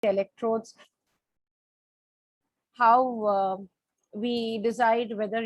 electrodes, how we decide whether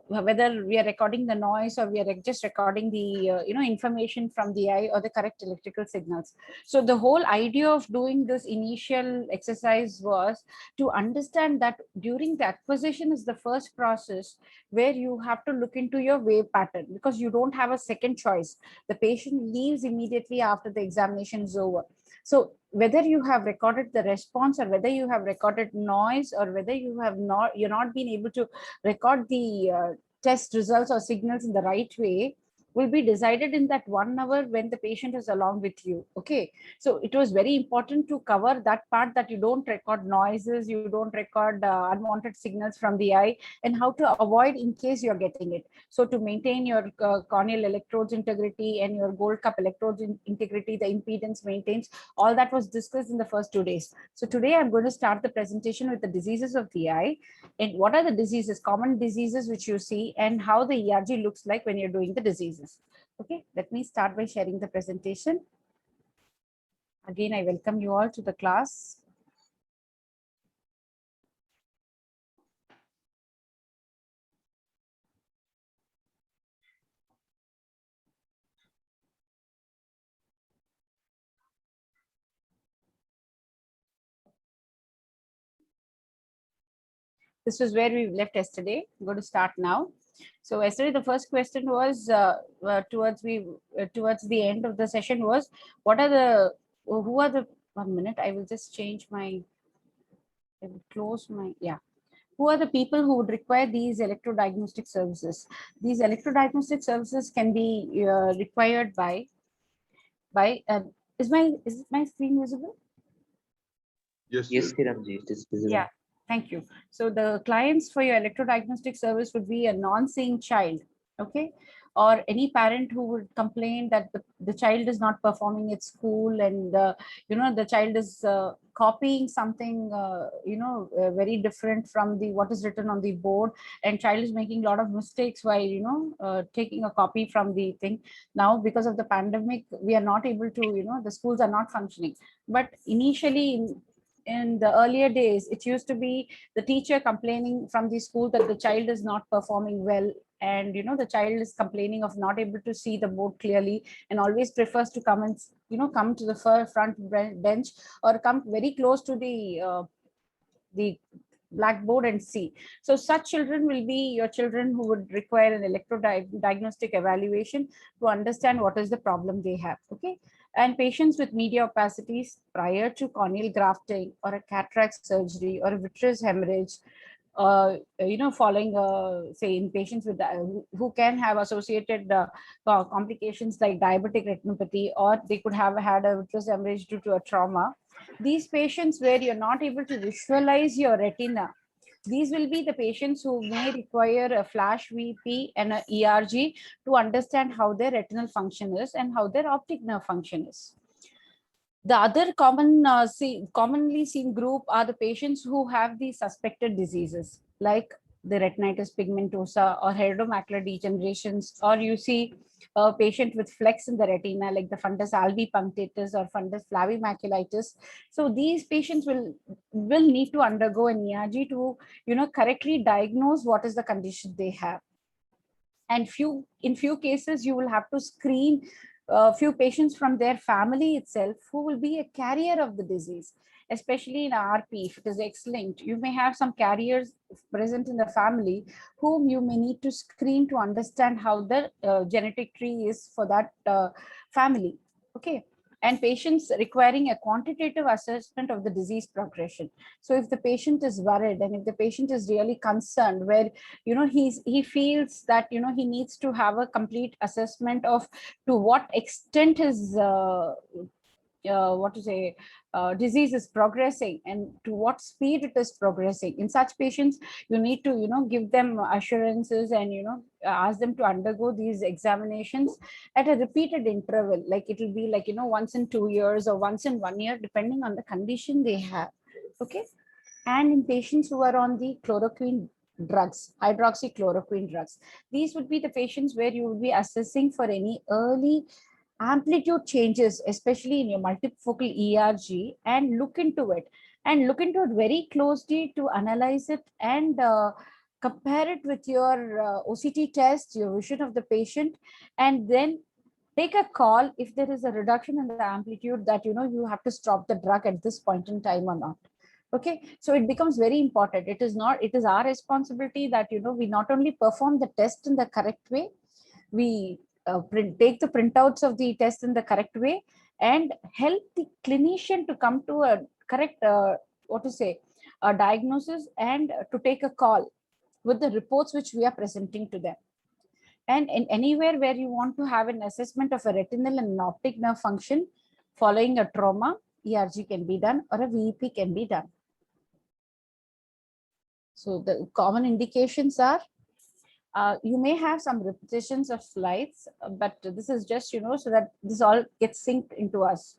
whether we are recording the noise or we are just recording the information from the eye or the correct electrical signals. So the whole idea of doing this initial exercise was to understand that during the acquisition is the first process where you have to look into your wave pattern, because you don't have a second choice. The patient leaves immediately after the examination is over. So whether you have recorded the response or whether you have recorded noise or whether you're not been able to record the test results or signals in the right way will be decided in that 1 hour when the patient is along with you. Okay, so it was very important to cover that part, that you don't record noises, you don't record unwanted signals from the eye, and how to avoid in case you're getting it. So to maintain your corneal electrodes integrity and your gold cup electrodes integrity, the impedance maintains, all that was discussed in the first 2 days. So today I'm going to start the presentation with the diseases of the eye, and what are the diseases, common diseases which you see, and how the ERG looks like when you're doing the diseases. Okay, let me start by sharing the presentation. Again, I welcome you all to the class. This was where we left yesterday. I'm going to start now. So yesterday, the first question was towards the end of the session was, what are the, who are the, 1 minute, I will just change my, I will close my, yeah. Who are the people who would require these electrodiagnostic services? These electrodiagnostic services can be required by, is my screen visible? Yes, Yes, sir. Kiranji, it is visible. Yeah, thank you. So the clients for your electrodiagnostic service would be a non-seeing child, okay? Or any parent who would complain that the child is not performing at school, and the child is copying something very different from the what is written on the board, and child is making a lot of mistakes while taking a copy from the thing. Now because of the pandemic, we are not able to, the schools are not functioning. But initially in the earlier days, it used to be the teacher complaining from the school that the child is not performing well, and the child is complaining of not able to see the board clearly, and always prefers to come and come to the front bench, or come very close to the blackboard and see. So such children will be your children who would require an electrodiagnostic evaluation to understand what is the problem they have. Okay, and patients with media opacities prior to corneal grafting or a cataract surgery or a vitreous hemorrhage, following, say, in patients with who can have associated complications like diabetic retinopathy, or they could have had a vitreous hemorrhage due to a trauma. These patients where you're not able to visualize your retina, these will be the patients who may require a flash VP and a ERG to understand how their retinal function is and how their optic nerve function is. The other commonly seen group are the patients who have the suspected diseases like the retinitis pigmentosa or heredomacular degenerations, or you see a patient with flecks in the retina like the fundus albipunctatus or fundus flavimaculitis. So these patients will need to undergo an ERG to correctly diagnose what is the condition they have. And in few cases you will have to screen a few patients from their family itself who will be a carrier of the disease, especially in RP. If it is X-linked, you may have some carriers present in the family whom you may need to screen to understand how the genetic tree is for that family. Okay, and patients requiring a quantitative assessment of the disease progression. So if the patient is worried and if the patient is really concerned, where he feels that he needs to have a complete assessment of to what extent his disease is progressing and to what speed it is progressing. In such patients, you need to give them assurances and ask them to undergo these examinations at a repeated interval, like it will be like once in 2 years or once in 1 year, depending on the condition they have. Okay, and in patients who are on the chloroquine drugs, hydroxychloroquine drugs, these would be the patients where you will be assessing for any early amplitude changes, especially in your multifocal ERG, and look into it very closely to analyze it and compare it with your OCT test, your vision of the patient, and then take a call if there is a reduction in the amplitude that you have to stop the drug at this point in time or not. Okay, so it becomes very important. It is our responsibility that we not only perform the test in the correct way, we take the printouts of the test in the correct way and help the clinician to come to a correct a diagnosis and to take a call with the reports which we are presenting to them. And in anywhere where you want to have an assessment of a retinal and optic nerve function following a trauma, ERG can be done or a VEP can be done. So the common indications are, you may have some repetitions of slides, but this is just, so that this all gets synced into us.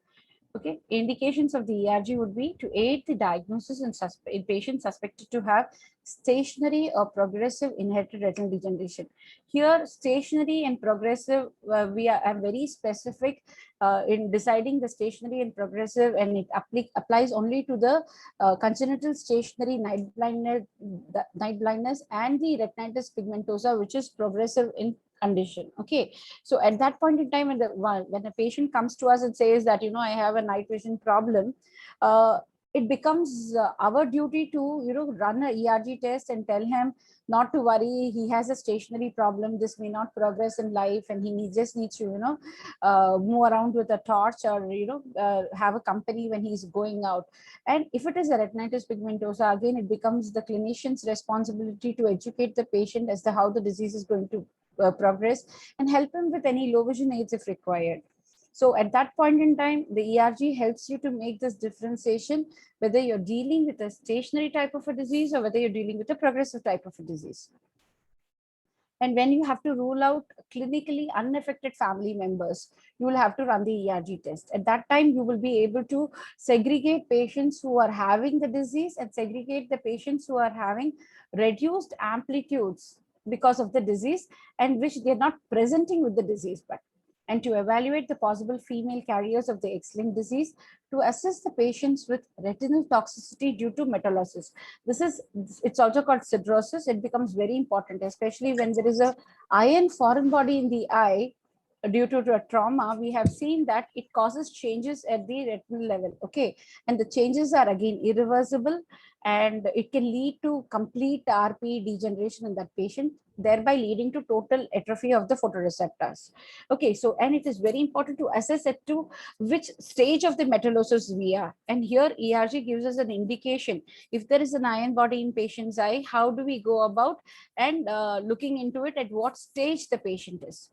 Okay, indications of the ERG would be to aid the diagnosis in patients suspected to have stationary or progressive inherited retinal degeneration. Here, stationary and progressive, we are very specific in deciding the stationary and progressive, and it applies only to the congenital stationary night blindness and the retinitis pigmentosa, which is progressive in condition. Okay, so at that point in time, when a patient comes to us and says that I have a night vision problem, it becomes our duty to run a ERG test and tell him not to worry, he has a stationary problem, this may not progress in life, and he just needs to move around with a torch or have a company when he's going out. And if it is a retinitis pigmentosa, again it becomes the clinician's responsibility to educate the patient as to how the disease is going to progress and help him with any low vision aids if required. So at that point in time, the ERG helps you to make this differentiation, whether you're dealing with a stationary type of a disease or whether you're dealing with a progressive type of a disease. And when you have to rule out clinically unaffected family members, you will have to run the ERG test. At that time, you will be able to segregate patients who are having the disease and segregate the patients who are having reduced amplitudes because of the disease and which they're not presenting with the disease, and to evaluate the possible female carriers of the X-linked disease, to assess the patients with retinal toxicity due to metallosis. It's also called sidrosis. It becomes very important, especially when there is a iron foreign body in the eye due to a trauma. We have seen that it causes changes at the retinal level. Okay, and the changes are again irreversible, and it can lead to complete RP degeneration in that patient, thereby leading to total atrophy of the photoreceptors. Okay, so and it is very important to assess it to which stage of the metallosis we are. And here ERG gives us an indication. If there is an iron body in patient's eye, how do we go about and looking into it at what stage the patient is.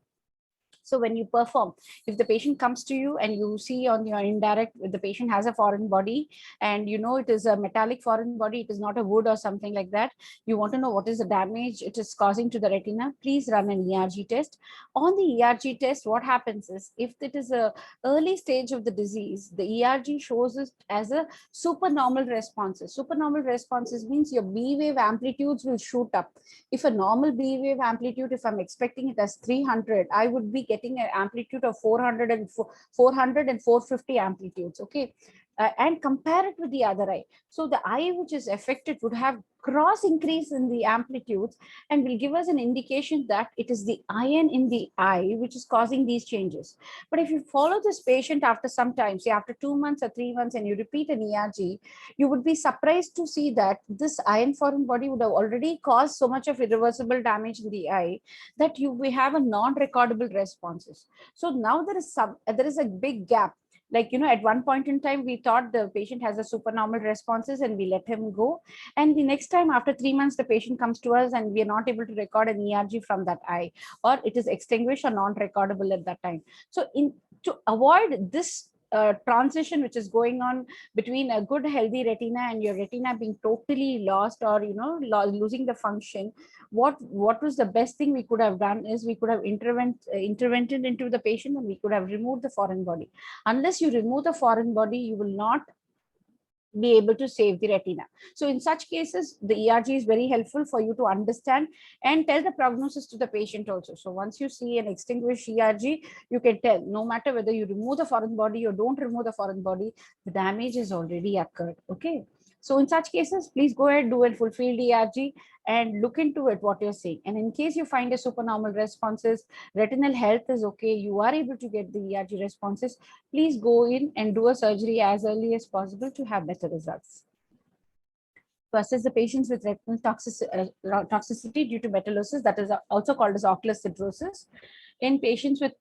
So when you perform, if the patient comes to you and you see on your indirect, the patient has a foreign body and it is a metallic foreign body, it is not a wood or something like that, you want to know what is the damage it is causing to the retina, please run an ERG test. On the ERG test, what happens is, if it is a early stage of the disease, the ERG shows it as a supernormal responses. Supernormal responses means your B wave amplitudes will shoot up. If a normal B wave amplitude, if I'm expecting it as 300, I would be getting an amplitude of 400 and 450 amplitudes. Okay, and compare it with the other eye. So the eye which is affected would have cross increase in the amplitudes and will give us an indication that it is the iron in the eye which is causing these changes. But if you follow this patient after some time, say after 2 months or 3 months, and you repeat an ERG, you would be surprised to see that this iron foreign body would have already caused so much of irreversible damage in the eye that we have a non-recordable responses. So now there is a big gap. Like, at one point in time, we thought the patient has a supernormal responses and we let him go. And the next time after 3 months, the patient comes to us and we are not able to record an ERG from that eye, or it is extinguished or non-recordable at that time. So to avoid this transition which is going on between a good healthy retina and your retina being totally lost or losing the function, what was the best thing we could have done is we could have intervened into the patient, and we could have removed the foreign body. Unless you remove the foreign body, you will not be able to save the retina. So in such cases, the ERG is very helpful for you to understand and tell the prognosis to the patient also. So once you see an extinguished ERG, you can tell, no matter whether you remove the foreign body or don't remove the foreign body, the damage is already occurred. Okay. So in such cases, please go ahead, do a full field ERG and look into it, what you're saying. And in case you find a supernormal responses, retinal health is okay, you are able to get the ERG responses, please go in and do a surgery as early as possible to have better results. To assess the patients with retinal toxicity due to metallosis, that is also called as ocular sidrosis, in patients with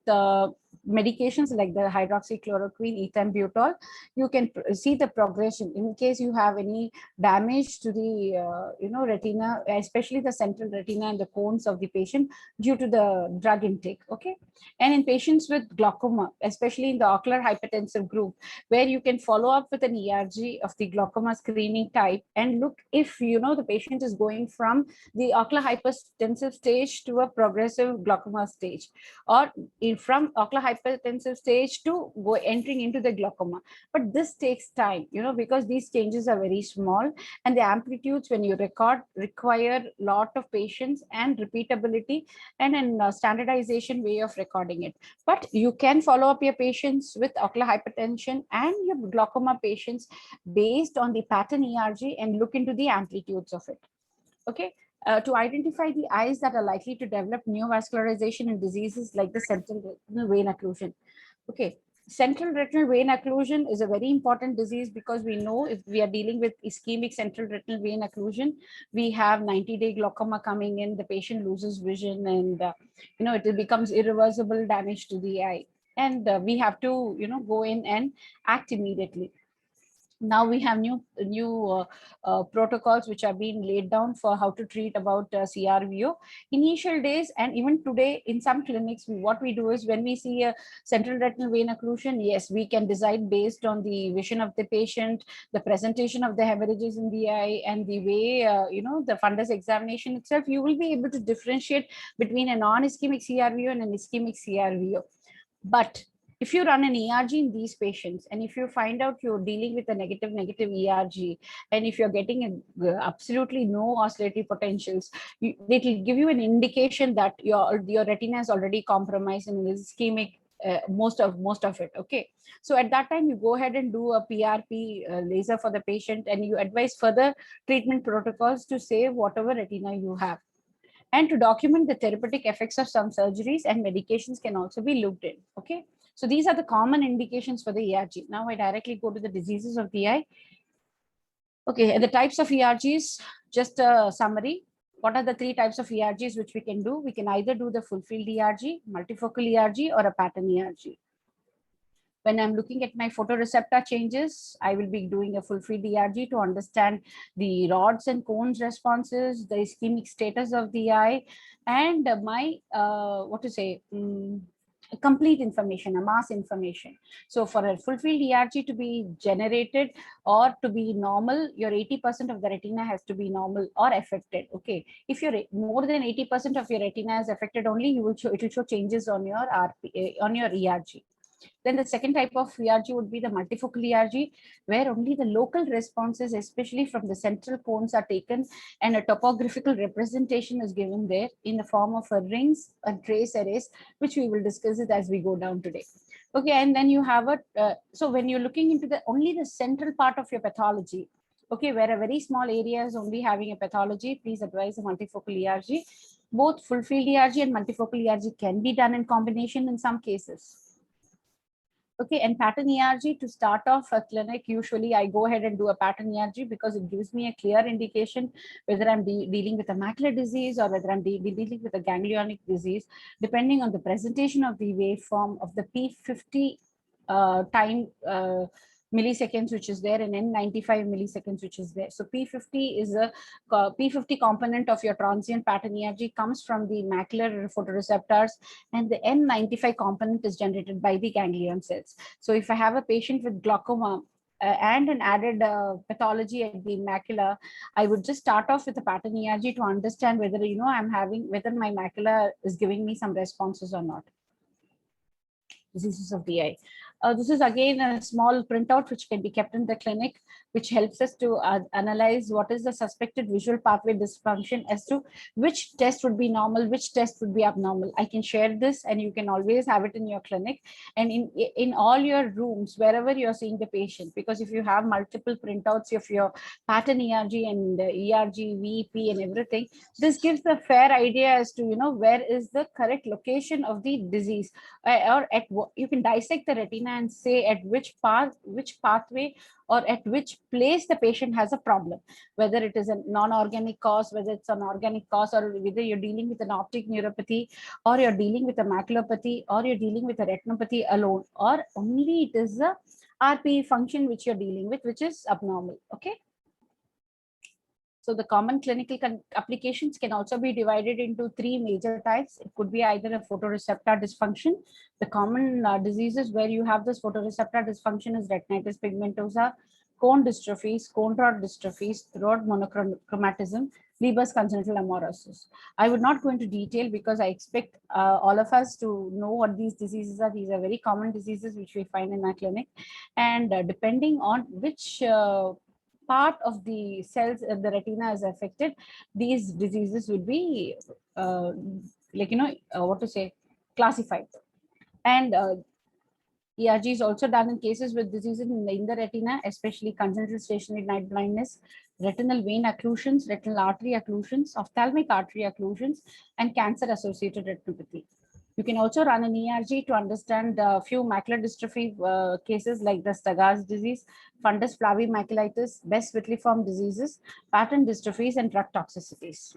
medications like the hydroxychloroquine, ethambutol, you can see the progression. In case you have any damage to the retina, especially the central retina and the cones of the patient due to the drug intake. Okay. And in patients with glaucoma, especially in the ocular hypertensive group, where you can follow up with an ERG of the glaucoma screening type and look if the patient is going from the ocular hypertensive stage to a progressive glaucoma stage, or from ocular hypertensive stage to go entering into the glaucoma. But this takes time, because these changes are very small, and the amplitudes when you record require lot of patience and repeatability and a standardization way of recording it. But you can follow up your patients with ocular hypertension and your glaucoma patients based on the pattern ERG and look into the amplitudes of it. Okay. To identify the eyes that are likely to develop neovascularization in diseases like the central retinal vein occlusion. Okay. Central retinal vein occlusion is a very important disease because we know if we are dealing with ischemic central retinal vein occlusion, we have 90-day glaucoma coming in, the patient loses vision, and it becomes irreversible damage to the eye. And we have to, go in and act immediately. Now we have new protocols which are being laid down for how to treat about CRVO. Initial days and even today in some clinics, what we do is when we see a central retinal vein occlusion, yes, we can decide based on the vision of the patient, the presentation of the hemorrhages in the eye, and the way the fundus examination itself, you will be able to differentiate between a non-ischemic CRVO and an ischemic CRVO. But if you run an ERG in these patients, and if you find out you're dealing with a negative ERG, and if you're getting absolutely no oscillatory potentials, it will give you an indication that your retina is already compromised and is ischemic. Most of it. Okay. So at that time, you go ahead and do a PRP laser for the patient, and you advise further treatment protocols to save whatever retina you have. And to document the therapeutic effects of some surgeries and medications can also be looked in. Okay. So these are the common indications for the ERG. Now I directly go to the diseases of the eye. Okay, and the types of ERGs, just a summary. What are the three types of ERGs which we can do? We can either do the full field ERG, multifocal ERG, or a pattern ERG. When I'm looking at my photoreceptor changes, I will be doing a full field ERG to understand the rods and cones responses, the ischemic status of the eye, and my, complete information, a mass information. So for a full field ERG to be generated or to be normal, your 80% of the retina has to be normal or affected. Okay. If you're more than 80% of your retina is affected only, it will show changes on your on your ERG. Then the second type of ERG would be the multifocal ERG, where only the local responses, especially from the central cones, are taken and a topographical representation is given there in the form of a rings and trace arrays, which we will discuss it as we go down today. Okay, and then you have so when you're looking into only the central part of your pathology, okay, where a very small area is only having a pathology, please advise a multifocal ERG. Both full field ERG and multifocal ERG can be done in combination in some cases. Okay, and pattern ERG, to start off a clinic, usually I go ahead and do a pattern ERG because it gives me a clear indication whether I'm dealing with a macular disease or whether I'm dealing with a ganglionic disease, depending on the presentation of the waveform of the P50 time milliseconds, which is there, and N95 milliseconds, which is there. So P50 is a P50 component of your transient pattern ERG comes from the macular photoreceptors, and the N95 component is generated by the ganglion cells. So if I have a patient with glaucoma and an added pathology at the macula, I would just start off with a pattern ERG to understand whether whether my macula is giving me some responses or not. Diseases of the eye. This is again a small printout which can be kept in the clinic, which helps us to analyze what is the suspected visual pathway dysfunction as to which test would be normal, which test would be abnormal. I can share this and you can always have it in your clinic and in all your rooms, wherever you're seeing the patient, because if you have multiple printouts of your pattern ERG and ERG, VEP and everything, this gives a fair idea as to, where is the correct location of the disease, or at what you can dissect the retina and say at which pathway or at which place the patient has a problem, whether it is a non-organic cause, whether it's an organic cause, or whether you're dealing with an optic neuropathy, or you're dealing with a maculopathy, or you're dealing with a retinopathy alone, or only it is a RPE function which you're dealing with, which is abnormal. Okay. So the common clinical applications can also be divided into 3 major types. It could be either a photoreceptor dysfunction. The common diseases where you have this photoreceptor dysfunction is retinitis pigmentosa, cone dystrophies, cone rod dystrophies, rod monochromatism, Leber's congenital amaurosis. I would not go into detail because I expect all of us to know what these diseases are. These are very common diseases which we find in our clinic. And depending on which part of the cells of the retina is affected, these diseases would be classified. And ERG is also done in cases with diseases in the retina, especially congenital stationary night blindness, retinal vein occlusions, retinal artery occlusions, ophthalmic artery occlusions, and cancer-associated retinopathy. You can also run an ERG to understand a few macular dystrophy cases like the Stargardt disease, fundus flavi-maculitis, Best vitelliform diseases, pattern dystrophies, and drug toxicities.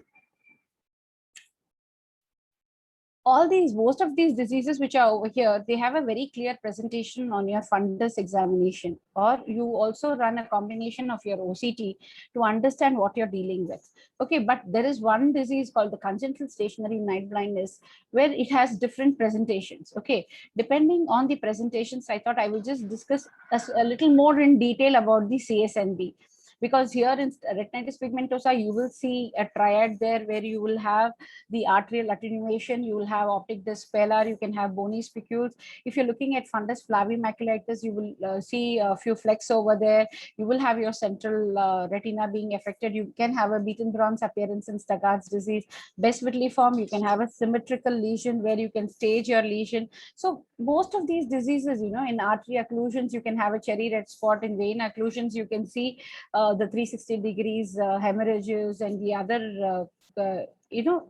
Most of these diseases which are over here, they have a very clear presentation on your fundus examination, or you also run a combination of your OCT to understand what you're dealing with. Okay, but there is one disease called the congenital stationary night blindness where it has different presentations. Okay, depending on the presentations, I thought I will just discuss a little more in detail about the CSNB. Because here in retinitis pigmentosa, you will see a triad there where you will have the arterial attenuation, you will have optic disc pallor, you can have bony spicules. If you're looking at fundus flavi-maculitis, you will see a few flecks over there. You will have your central retina being affected. You can have a Beaton-Bronze appearance in Stargardt's disease. Best vitelliform, you can have a symmetrical lesion where you can stage your lesion. So most of these diseases, in artery occlusions, you can have a cherry red spot. In vein occlusions, you can see the 360 degrees hemorrhages, and the other,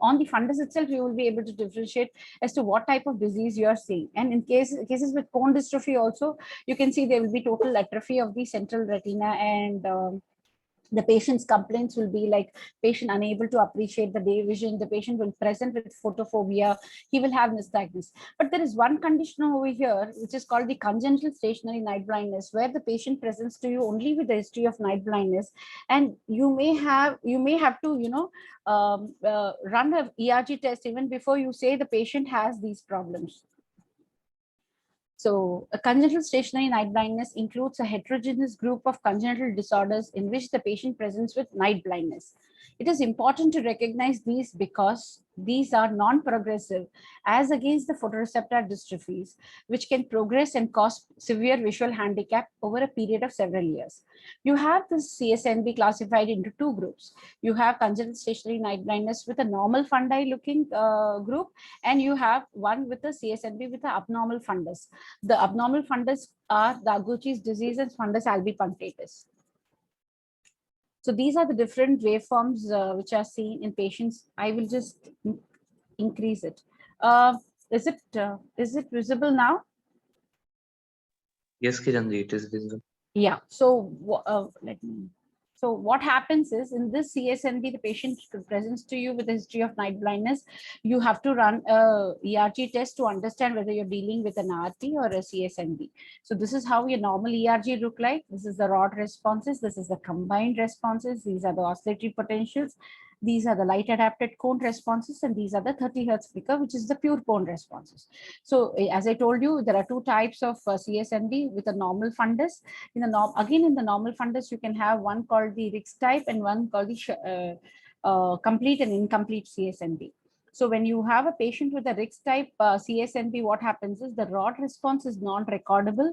on the fundus itself, you will be able to differentiate as to what type of disease you are seeing. And in cases with cone dystrophy also, you can see there will be total atrophy of the central retina, and the patient's complaints will be like patient unable to appreciate the day vision, the patient will present with photophobia, he will have nystagmus. But there is one condition over here which is called the congenital stationary night blindness, where the patient presents to you only with the history of night blindness, and you may have to run a ERG test even before you say the patient has these problems. So a congenital stationary night blindness includes a heterogeneous group of congenital disorders in which the patient presents with night blindness. It is important to recognize these because these are non-progressive as against the photoreceptor dystrophies, which can progress and cause severe visual handicap over a period of several years. You have this CSNB classified into 2 groups. You have congenital stationary night blindness with a normal fundi looking group, and you have one with the CSNB with the abnormal fundus. The abnormal fundus are the Aguchi's disease and fundus albipunctatus. So these are the different waveforms which are seen in patients. I will just increase it. Is it visible now? Yes, Kiranji, it is visible. Yeah. So So what happens is in this CSNB, the patient presents to you with a history of night blindness. You have to run a ERG test to understand whether you're dealing with an RT or a CSNB. So this is how your normal ERG look like. This is the rod responses. This is the combined responses. These are the oscillatory potentials. These are the light adapted cone responses, and these are the 30 Hertz flicker, which is the pure cone responses. So as I told you, there are 2 types of CSNB with a normal fundus. In the normal fundus, you can have one called the Rix type and one called the complete and incomplete CSNB. So when you have a patient with a RIX type CSNB, what happens is the rod response is non-recordable.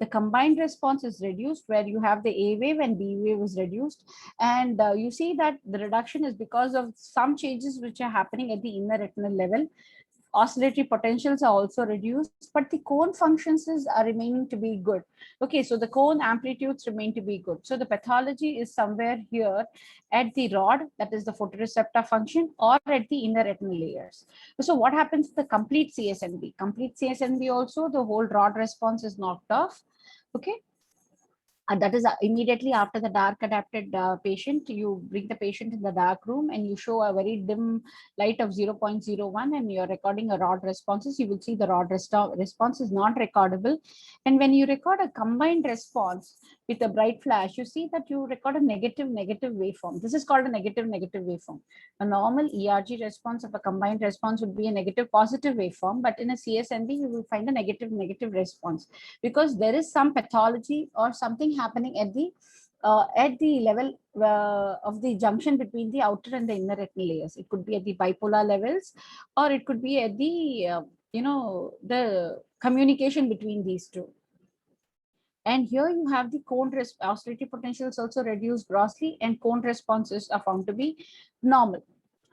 The combined response is reduced, where you have the A wave and B wave is reduced. And you see that the reduction is because of some changes which are happening at the inner retinal level. Oscillatory potentials are also reduced, but the cone functions are remaining to be good. Okay, so the cone amplitudes remain to be good. So the pathology is somewhere here at the rod, that is the photoreceptor function, or at the inner retinal layers. So what happens to the complete CSNB? Complete CSNB also, the whole rod response is knocked off. Okay, and that is immediately after the dark adapted patient. You bring the patient in the dark room and you show a very dim light of 0.01, and you're recording a rod responses. You will see the rod response is not recordable. And when you record a combined response with a bright flash, you see that you record a negative waveform. This is called a negative waveform. A normal ERG response of a combined response would be a negative positive waveform, but in a CSNB, you will find a negative response, because there is some pathology or something happening at the level of the junction between the outer and the inner retinal layers. It could be at the bipolar levels, or it could be at the the communication between these two. And here you have the cone oscillatory potentials also reduced grossly, and cone responses are found to be normal.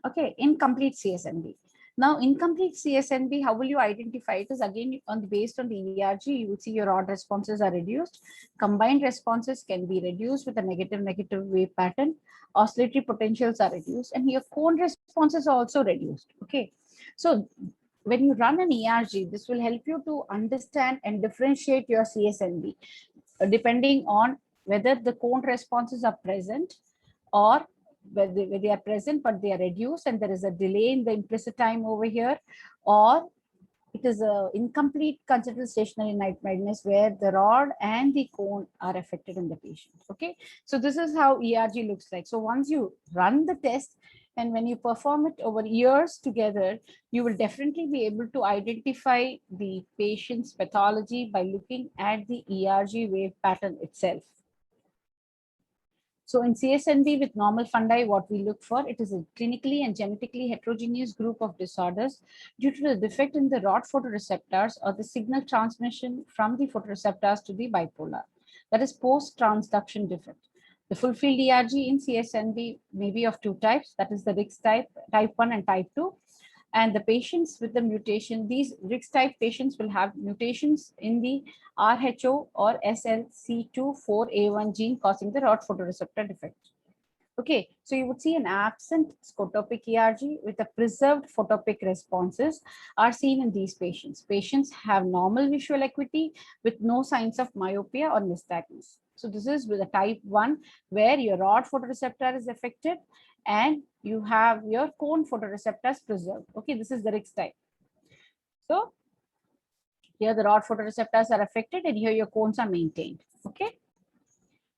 Okay, incomplete CSNB. Now, incomplete CSNB, how will you identify it? Is again based on the ERG, you will see your rod responses are reduced. Combined responses can be reduced with a negative wave pattern. Oscillatory potentials are reduced, and your cone responses are also reduced. Okay, so when you run an ERG, this will help you to understand and differentiate your CSNB depending on whether the cone responses are present, or where they are present but they are reduced and there is a delay in the implicit time over here, or it is a incomplete congenital stationary night blindness where the rod and the cone are affected in the patient. Okay, so this is how ERG looks like. So once you run the test and when you perform it over years together, you will definitely be able to identify the patient's pathology by looking at the ERG wave pattern itself. So in CSNB with normal fundi, what we look for, it is a clinically and genetically heterogeneous group of disorders due to the defect in the rod photoreceptors or the signal transmission from the photoreceptors to the bipolar. That is post-transduction defect. The full field ERG in CSNB may be of two types, that is the RIX type, type 1 and type 2. And the patients with the mutation, these RIX type patients will have mutations in the RHO or SLC24A1 gene causing the rod photoreceptor defect. Okay, so you would see an absent scotopic ERG with a preserved photopic responses are seen in these patients. Patients have normal visual acuity with no signs of myopia or nystagmus. So this is with a type 1 where your rod photoreceptor is affected and you have your cone photoreceptors preserved. Okay, this is the RIX type. So here the rod photoreceptors are affected and here your cones are maintained. Okay.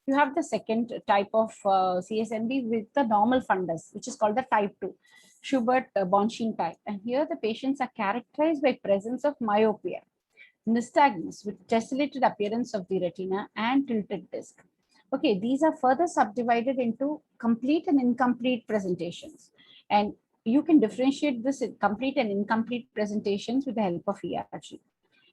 You have the second type of CSNB with the normal fundus, which is called the type 2, Schubert-Bonstein type. And here the patients are characterized by presence of myopia, nystagmus with tessellated appearance of the retina and tilted disc. Okay, these are further subdivided into complete and incomplete presentations. And you can differentiate this in complete and incomplete presentations with the help of ERG.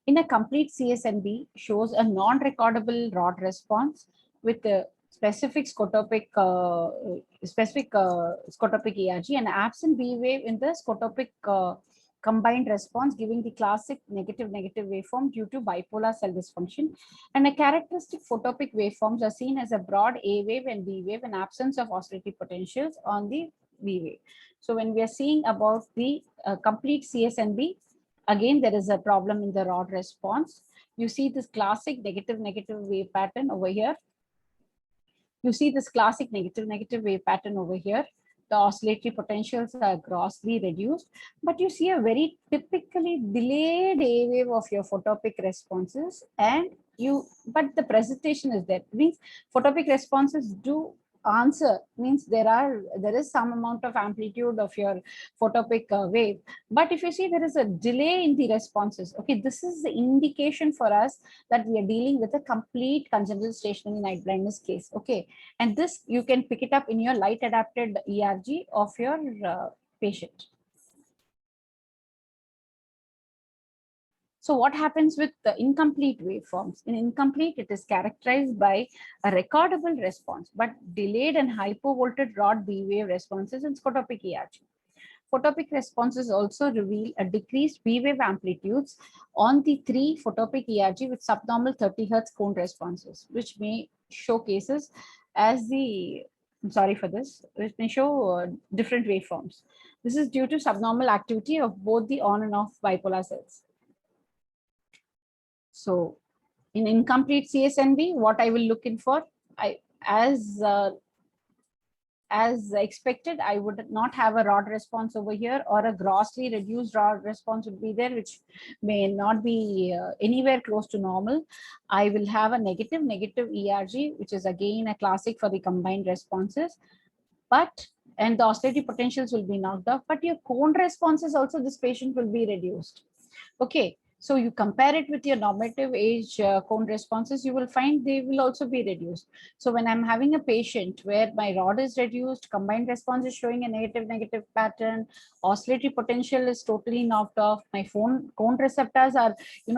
In a complete CSNB shows a non-recordable rod response with a specific scotopic ERG and absent B wave in the scotopic combined response, giving the classic negative waveform due to bipolar cell dysfunction. And a characteristic photopic waveforms are seen as a broad A wave and B wave in absence of oscillatory potentials on the B wave. So when we are seeing about the complete CSNB, again, there is a problem in the rod response. You see this classic negative wave pattern over here. You see this classic negative wave pattern over here. The oscillatory potentials are grossly reduced, but you see a very typically delayed A wave of your photopic responses, and but the presentation is there. It means photopic responses do answer, means there is some amount of amplitude of your photopic wave, but if you see there is a delay in the responses, okay, this is the indication for us that we are dealing with a complete congenital stationary night blindness case. Okay, and this you can pick it up in your light adapted ERG of your patient. So what happens with the incomplete waveforms? In incomplete, it is characterized by a recordable response, but delayed and hypovoltage rod B wave responses in scotopic ERG. Photopic responses also reveal a decreased B wave amplitudes on the 3 photopic ERG with subnormal 30 Hertz cone responses, which may showcases as the, I'm sorry for this, which may show different waveforms. This is due to subnormal activity of both the on and off bipolar cells. So in incomplete CSNB, what I will look in for, as expected, I would not have a rod response over here, or a grossly reduced rod response would be there, which may not be anywhere close to normal. I will have a negative ERG, which is again a classic for the combined responses. And the oscillatory potentials will be knocked off, but your cone responses also, this patient will be reduced. Okay. So you compare it with your normative age cone responses, you will find they will also be reduced. So when I'm having a patient where my rod is reduced, combined response is showing a negative pattern, oscillatory potential is totally knocked off, my cone receptors are,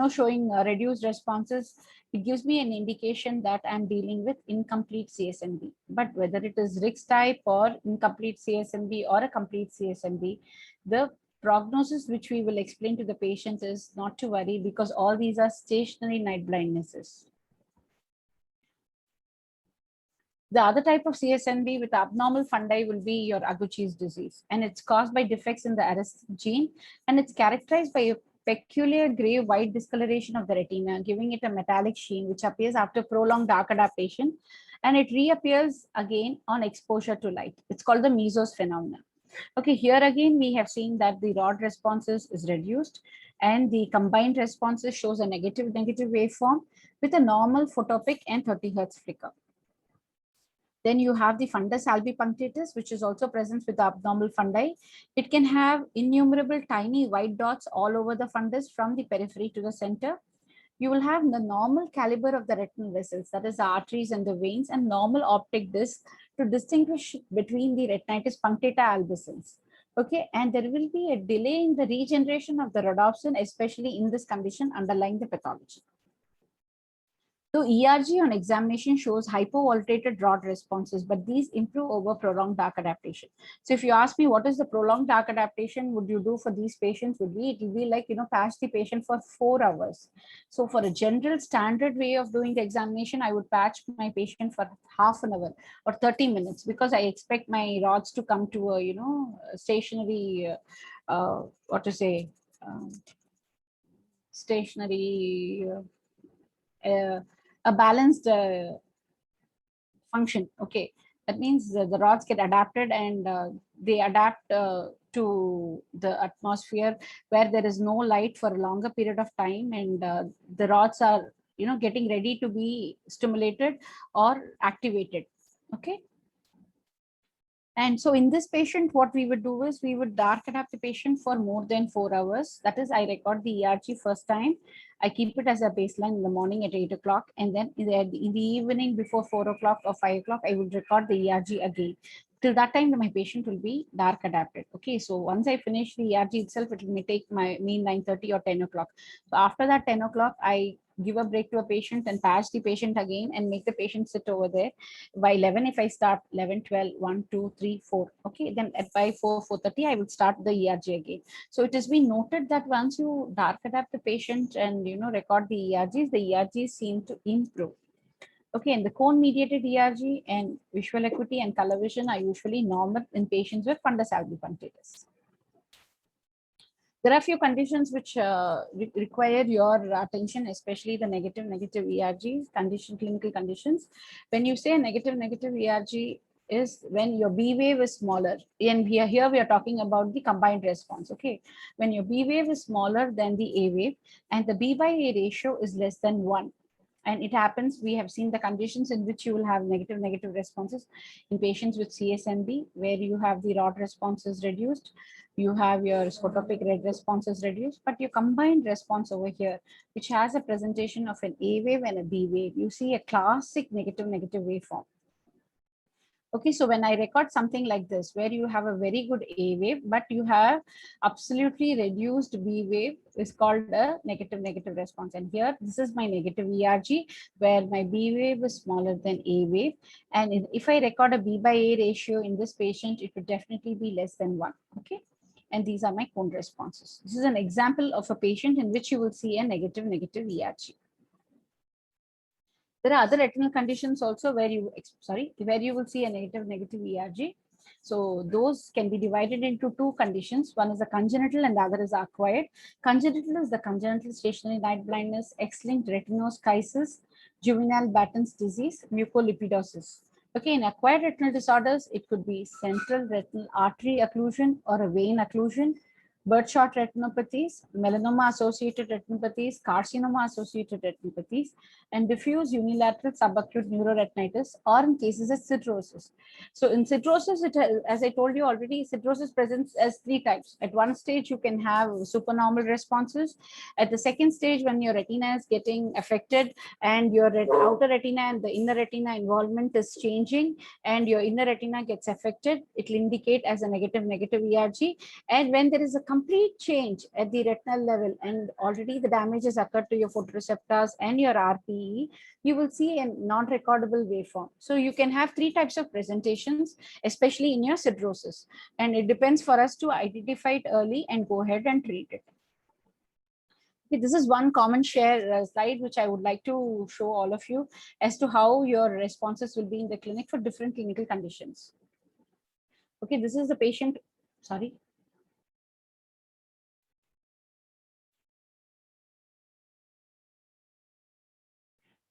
showing reduced responses, it gives me an indication that I'm dealing with incomplete CSNB. But whether it is Rick's type or incomplete CSNB or a complete CSNB, the prognosis which we will explain to the patients is not to worry, because all these are stationary night blindnesses. The other type of CSNB with abnormal fundi will be your Aguchi's disease, and it's caused by defects in the arrest gene, and it's characterized by a peculiar gray white discoloration of the retina, giving it a metallic sheen which appears after prolonged dark adaptation, and it reappears again on exposure to light. It's called the Mesos phenomenon. Okay, here again, we have seen that the rod responses is reduced, and the combined responses shows a negative waveform with a normal photopic and 30 Hertz flicker. Then you have the fundus albipunctatus, which is also present with the abnormal fundi. It can have innumerable tiny white dots all over the fundus from the periphery to the center. You will have the normal caliber of the retinal vessels, that is the arteries and the veins, and normal optic disc to distinguish between the retinitis punctata albicans. Okay, and there will be a delay in the regeneration of the rhodopsin, especially in this condition underlying the pathology. So ERG on examination shows hypovoltated rod responses, but these improve over prolonged dark adaptation. So if you ask me what is the prolonged dark adaptation would you do for these patients, it will be like, patch the patient for 4 hours. So for a general standard way of doing the examination, I would patch my patient for half an hour or 30 minutes, because I expect my rods to come to a, stationary, stationary, a balanced function. Okay, that means the rods get adapted, and they adapt to the atmosphere where there is no light for a longer period of time, and the rods are getting ready to be stimulated or activated. Okay. And so in this patient, what we would do is we would dark adapt the patient for more than 4 hours. That is, I record the ERG first time. I keep it as a baseline in the morning at 8 o'clock. And then in the evening before 4 o'clock or 5 o'clock, I would record the ERG again. Till that time, my patient will be dark adapted. Okay, so once I finish the ERG itself, it may take my mean 9:30 or 10 o'clock. So after that 10 o'clock, I give a break to a patient and patch the patient again and make the patient sit over there. By 11, if I start 11, 12, 1, 2, 3, 4. Okay, then by 4:30, I would start the ERG again. So it has been noted that once you dark adapt the patient and record the ERGs, the ERGs seem to improve. Okay, and the cone-mediated ERG and visual acuity and color vision are usually normal in patients with fundus albipunctatus. There are a few conditions which require your attention, especially the negative ERGs, clinical conditions. When you say negative ERG is when your B wave is smaller, and here we are talking about the combined response. Okay, when your B wave is smaller than the A wave and the B by A ratio is less than 1. And it happens, we have seen the conditions in which you will have negative responses in patients with CSNB, where you have the rod responses reduced, you have your scotopic red responses reduced, but your combined response over here, which has a presentation of an A wave and a B wave, you see a classic negative waveform. Okay, so when I record something like this, where you have a very good A wave, but you have absolutely reduced B wave, is called a negative response. And here, this is my negative ERG, where my B wave is smaller than A wave. And if I record a B by A ratio in this patient, it would definitely be less than 1. Okay. And these are my cone responses. This is an example of a patient in which you will see a negative ERG. There are other retinal conditions also where you will see a negative ERG. So those can be divided into two conditions. One is the congenital and the other is acquired. Congenital is the congenital stationary night blindness, X-linked retinoschisis, juvenile Batten's disease, mucolipidosis. Okay, in acquired retinal disorders, it could be central retinal artery occlusion or a vein occlusion, birdshot retinopathies, melanoma-associated retinopathies, carcinoma-associated retinopathies, and diffuse unilateral subacute neuroretinitis, or in cases of sidrosis. So in sidrosis, as I told you already, sidrosis presents as 3 types. At one stage, you can have supernormal responses. At the second stage, when your retina is getting affected and your outer retina and the inner retina involvement is changing and your inner retina gets affected, it will indicate as a negative ERG. And when there is a complete change at the retinal level and already the damage has occurred to your photoreceptors and your RPE, you will see a non-recordable waveform. So you can have 3 types of presentations, especially in your sidrosis. And it depends for us to identify it early and go ahead and treat it. Okay, this is one common share slide which I would like to show all of you as to how your responses will be in the clinic for different clinical conditions. Okay, this is the patient, sorry.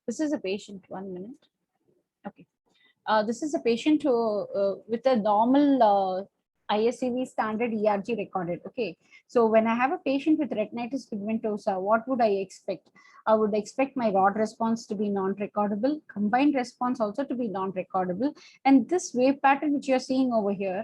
This is a patient, 1 minute. Okay. This is a patient who, with a normal ISCV standard ERG recorded. Okay. So when I have a patient with retinitis pigmentosa, what would I expect? I would expect my rod response to be non-recordable, combined response also to be non-recordable. And this wave pattern which you're seeing over here,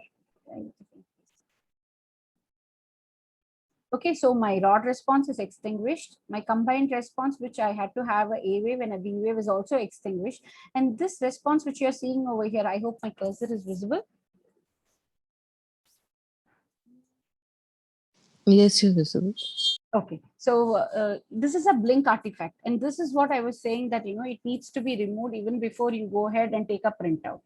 okay, so my rod response is extinguished. My combined response, which I had to have a wave and a B wave, is also extinguished. And this response, which you're seeing over here, I hope my cursor is visible. Yes, you're visible. Okay, so this is a blink artifact. And this is what I was saying that, it needs to be removed even before you go ahead and take a printout.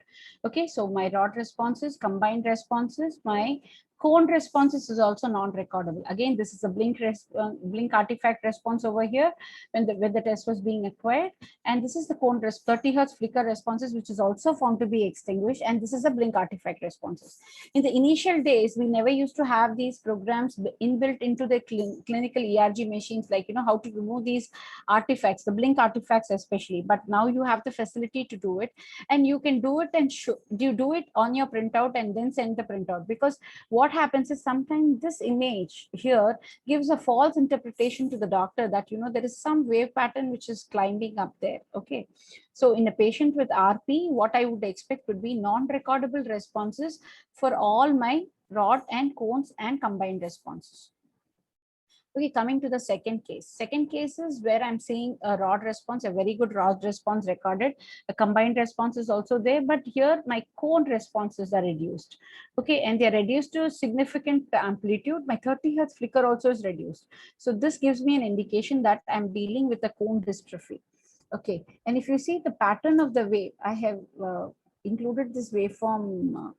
Okay, so my rod responses, combined responses, my cone responses is also non-recordable. Again, this is a blink artifact response over here when the test was being acquired. And this is the cone 30 Hertz flicker responses, which is also found to be extinguished. And this is a blink artifact responses. In the initial days, we never used to have these programs inbuilt into the clinical ERG machines, like, how to remove these artifacts, the blink artifacts especially. But now you have the facility to do it, and you can do it and you do it on your printout and then send the printout. Because what happens is sometimes this image here gives a false interpretation to the doctor that, there is some wave pattern which is climbing up there. Okay. So in a patient with RP, what I would expect would be non-recordable responses for all my rod and cones and combined responses. Okay, coming to the second case. Second case is where I'm seeing a rod response, a very good rod response recorded. A combined response is also there, but here my cone responses are reduced. Okay, and they're reduced to significant amplitude. My 30 Hertz flicker also is reduced. So this gives me an indication that I'm dealing with a cone dystrophy. Okay, and if you see the pattern of the wave, I have included this waveform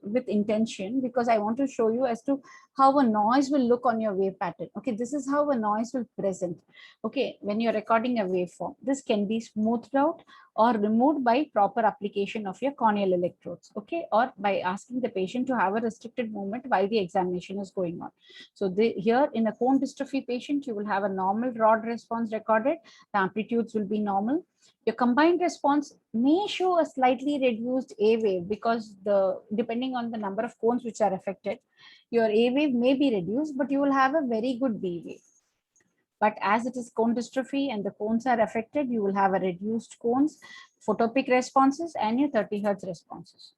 with intention because I want to show you as to how a noise will look on your wave pattern. Okay, this is how a noise will present. Okay, when you're recording a waveform, this can be smoothed out or removed by proper application of your corneal electrodes. Okay, or by asking the patient to have a restricted movement while the examination is going on. So here in a cone dystrophy patient, you will have a normal rod response recorded. The amplitudes will be normal. Your combined response may show a slightly reduced A wave because depending on the number of cones which are affected, your A wave may be reduced, but you will have a very good B wave. But as it is cone dystrophy and the cones are affected, you will have a reduced cones, photopic responses, and your 30 Hertz responses.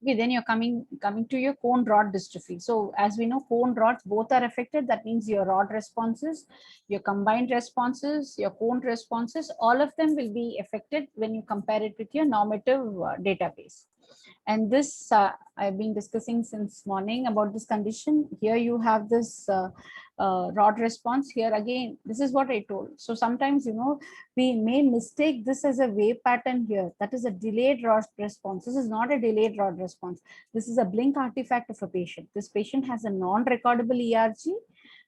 Okay, then you're coming to your cone rod dystrophy. So as we know, cone rods both are affected. That means your rod responses, your combined responses, your cone responses, all of them will be affected when you compare it with your normative database. And this I've been discussing since morning about this condition. Here you have this rod response. Here again, this is what I told. So sometimes, you know, we may mistake this as a wave pattern here. That is a delayed rod response. This is not a delayed rod response. This is a blink artifact of a patient. This patient has a non-recordable ERG,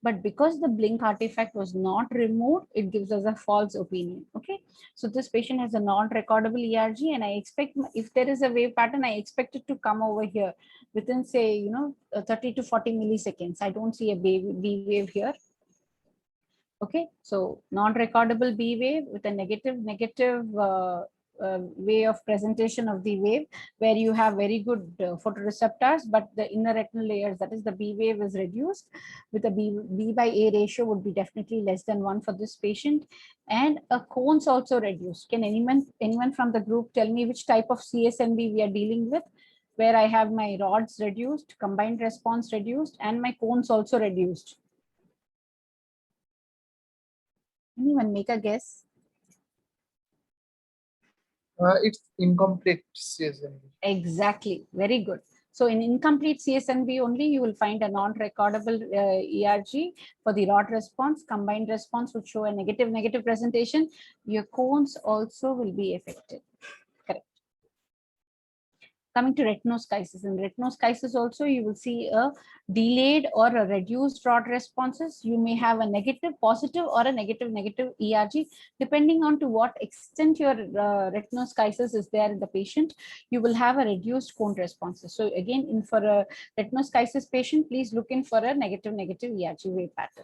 but because the blink artifact was not removed, it gives us a false opinion. Okay, so this patient has a non-recordable ERG, and I expect if there is a wave pattern, I expect it to come over here within, say, you know, 30 to 40 milliseconds. I don't see a B wave here. Okay, so non-recordable B wave with a negative way of presentation of the wave, where you have very good photoreceptors, but the inner retinal layers, that is the B wave, is reduced with a B by A ratio would be definitely less than 1 for this patient, and a cones also reduced. Can anyone from the group tell me which type of CSNB we are dealing with, where I have my rods reduced, combined response reduced, and my cones also reduced? Anyone make a guess? It's incomplete CSNB. Exactly. Very good. So in incomplete CSNB only, you will find a non-recordable ERG for the rod response. Combined response would show a negative presentation. Your cones also will be affected. Correct. Coming to retinoschisis. In retinoschisis also, you will see a delayed or a reduced rod responses. You may have a negative, positive, or a negative ERG, depending on to what extent your retinoschisis is there in the patient. You will have a reduced cone responses. So again, for a retinoschisis patient, please look in for a negative ERG wave pattern.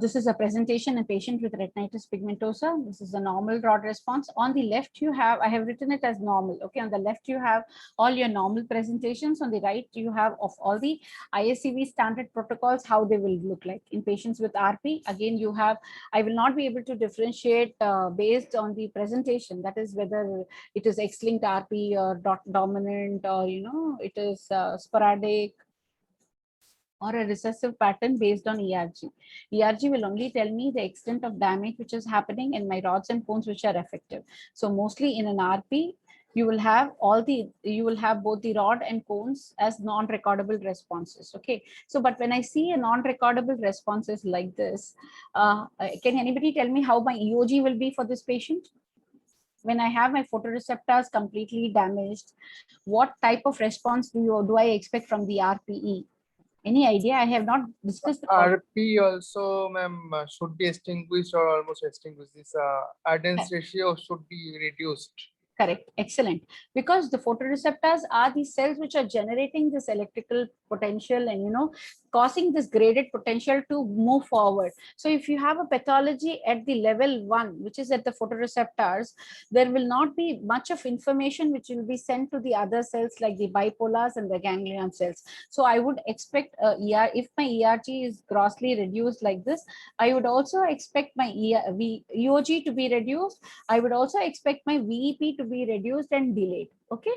This is a presentation in patient with retinitis pigmentosa. This is a normal rod response. On the left, you have, I have written it as normal. Okay, on the left, you have all your normal presentations. On the right, you have of all the ISCV standard protocols, how they will look like. In patients with RP, again, you have, I will not be able to differentiate based on the presentation. That is whether it is X-linked RP or dominant, or, you know, it is sporadic, or a recessive pattern based on ERG. ERG will only tell me the extent of damage which is happening in my rods and cones which are effective. So mostly in an RP, you will have both the rod and cones as non-recordable responses. Okay, so but when I see a non-recordable responses like this, can anybody tell me how my EOG will be for this patient? When I have my photoreceptors completely damaged, what type of response do I expect from the RPE? Any idea? I have not discussed the RP also, ma'am, should be extinguished or almost extinguished. This ardence ratio should be reduced. Correct. Excellent. Because the photoreceptors are the cells which are generating this electrical potential and, you know, causing this graded potential to move forward. So if you have a pathology at the level 1, which is at the photoreceptors, there will not be much of information which will be sent to the other cells like the bipolars and the ganglion cells. So I would expect if my ERG is grossly reduced like this, I would also expect my EOG to be reduced. I would also expect my VEP to be reduced and delayed. Okay,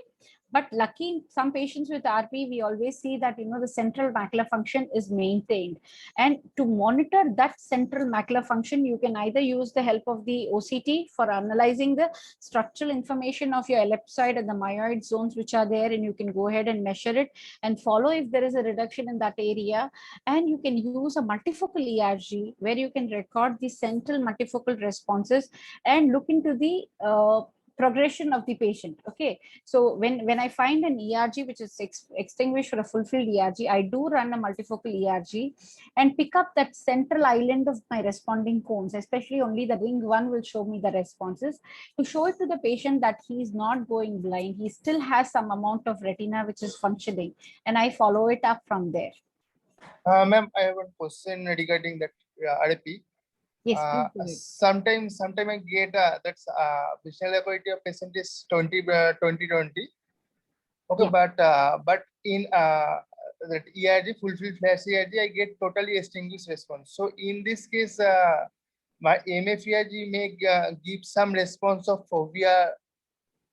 but lucky some patients with RP, we always see that, you know, the central macular function is maintained, and to monitor that central macular function, you can either use the help of the OCT for analyzing the structural information of your ellipsoid and the myoid zones which are there, and you can go ahead and measure it and follow if there is a reduction in that area. And you can use a multifocal ERG where you can record the central multifocal responses and look into the progression of the patient. Okay, so when I find an ERG which is extinguished for a fulfilled ERG, I do run a multifocal ERG and pick up that central island of my responding cones, especially only the ring 1 will show me the responses, to show it to the patient that he is not going blind. He still has some amount of retina which is functioning, and I follow it up from there. Ma'am, I have a question regarding that RP. Yes, sometimes I get that's visual acuity of patient is 20/20. Okay, yeah. but in that ERG, fulfilled flash ERG, I get totally extinguished response. So in this case, my MF ERG may give some response of fovea,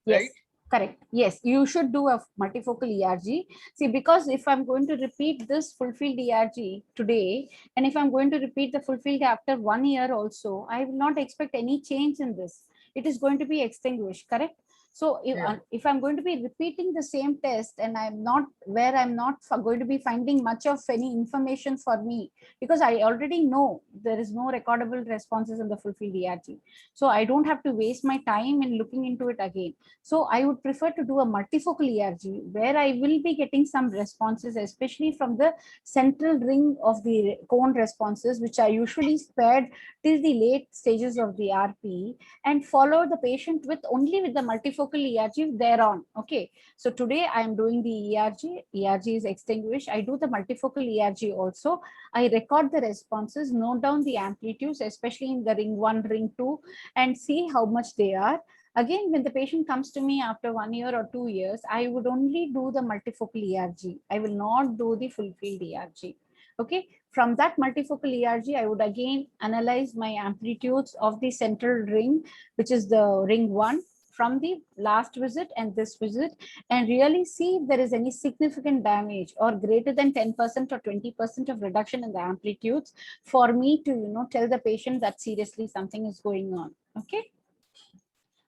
Yes. right? Correct. Yes, you should do a multifocal ERG. See, because if I'm going to repeat this fulfilled ERG today, and if I'm going to repeat the fulfilled after 1 year also, I will not expect any change in this. It is going to be extinguished, correct? So Yeah. if I'm going to be repeating the same test and I'm not where I'm not going to be finding much of any information for me, because I already know there is no recordable responses in the fulfilled ERG. So I don't have to waste my time in looking into it again. So I would prefer to do a multifocal ERG where I will be getting some responses, especially from the central ring of the cone responses, which are usually spared till the late stages of the RP, and follow the patient with only with the multifocal ERG thereon. Okay. So today I am doing the ERG. ERG is extinguished. I do the multifocal ERG also. I record the responses, note down the amplitudes, especially in the ring 1, ring 2, and see how much they are. Again, when the patient comes to me after 1 year or 2 years, I would only do the multifocal ERG. I will not do the full field ERG. Okay. From that multifocal ERG, I would again analyze my amplitudes of the central ring, which is the ring 1, from the last visit and this visit, and really see if there is any significant damage or greater than 10% or 20% of reduction in the amplitudes for me to, tell the patient that seriously something is going on. Okay.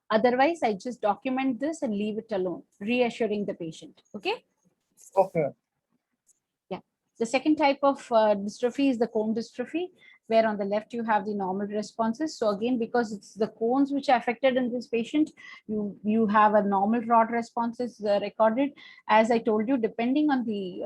Otherwise, I just document this and leave it alone, reassuring the patient. Okay. Okay. Yeah. The second type of dystrophy is the cone dystrophy, where on the left you have the normal responses. So again, because it's the cones which are affected in this patient, you have a normal rod responses recorded. As I told you, depending on the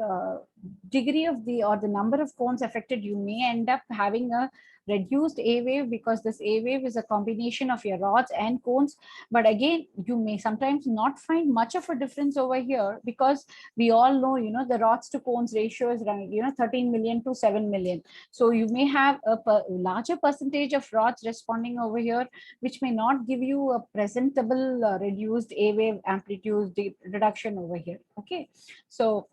degree of the or the number of cones affected, you may end up having a reduced A wave, because this A wave is a combination of your rods and cones. But again, you may sometimes not find much of a difference over here, because we all know, the rods to cones ratio is around, 13 million to 7 million. So you may have a larger percentage of rods responding over here, which may not give you a presentable reduced A wave amplitude reduction over here. Okay. So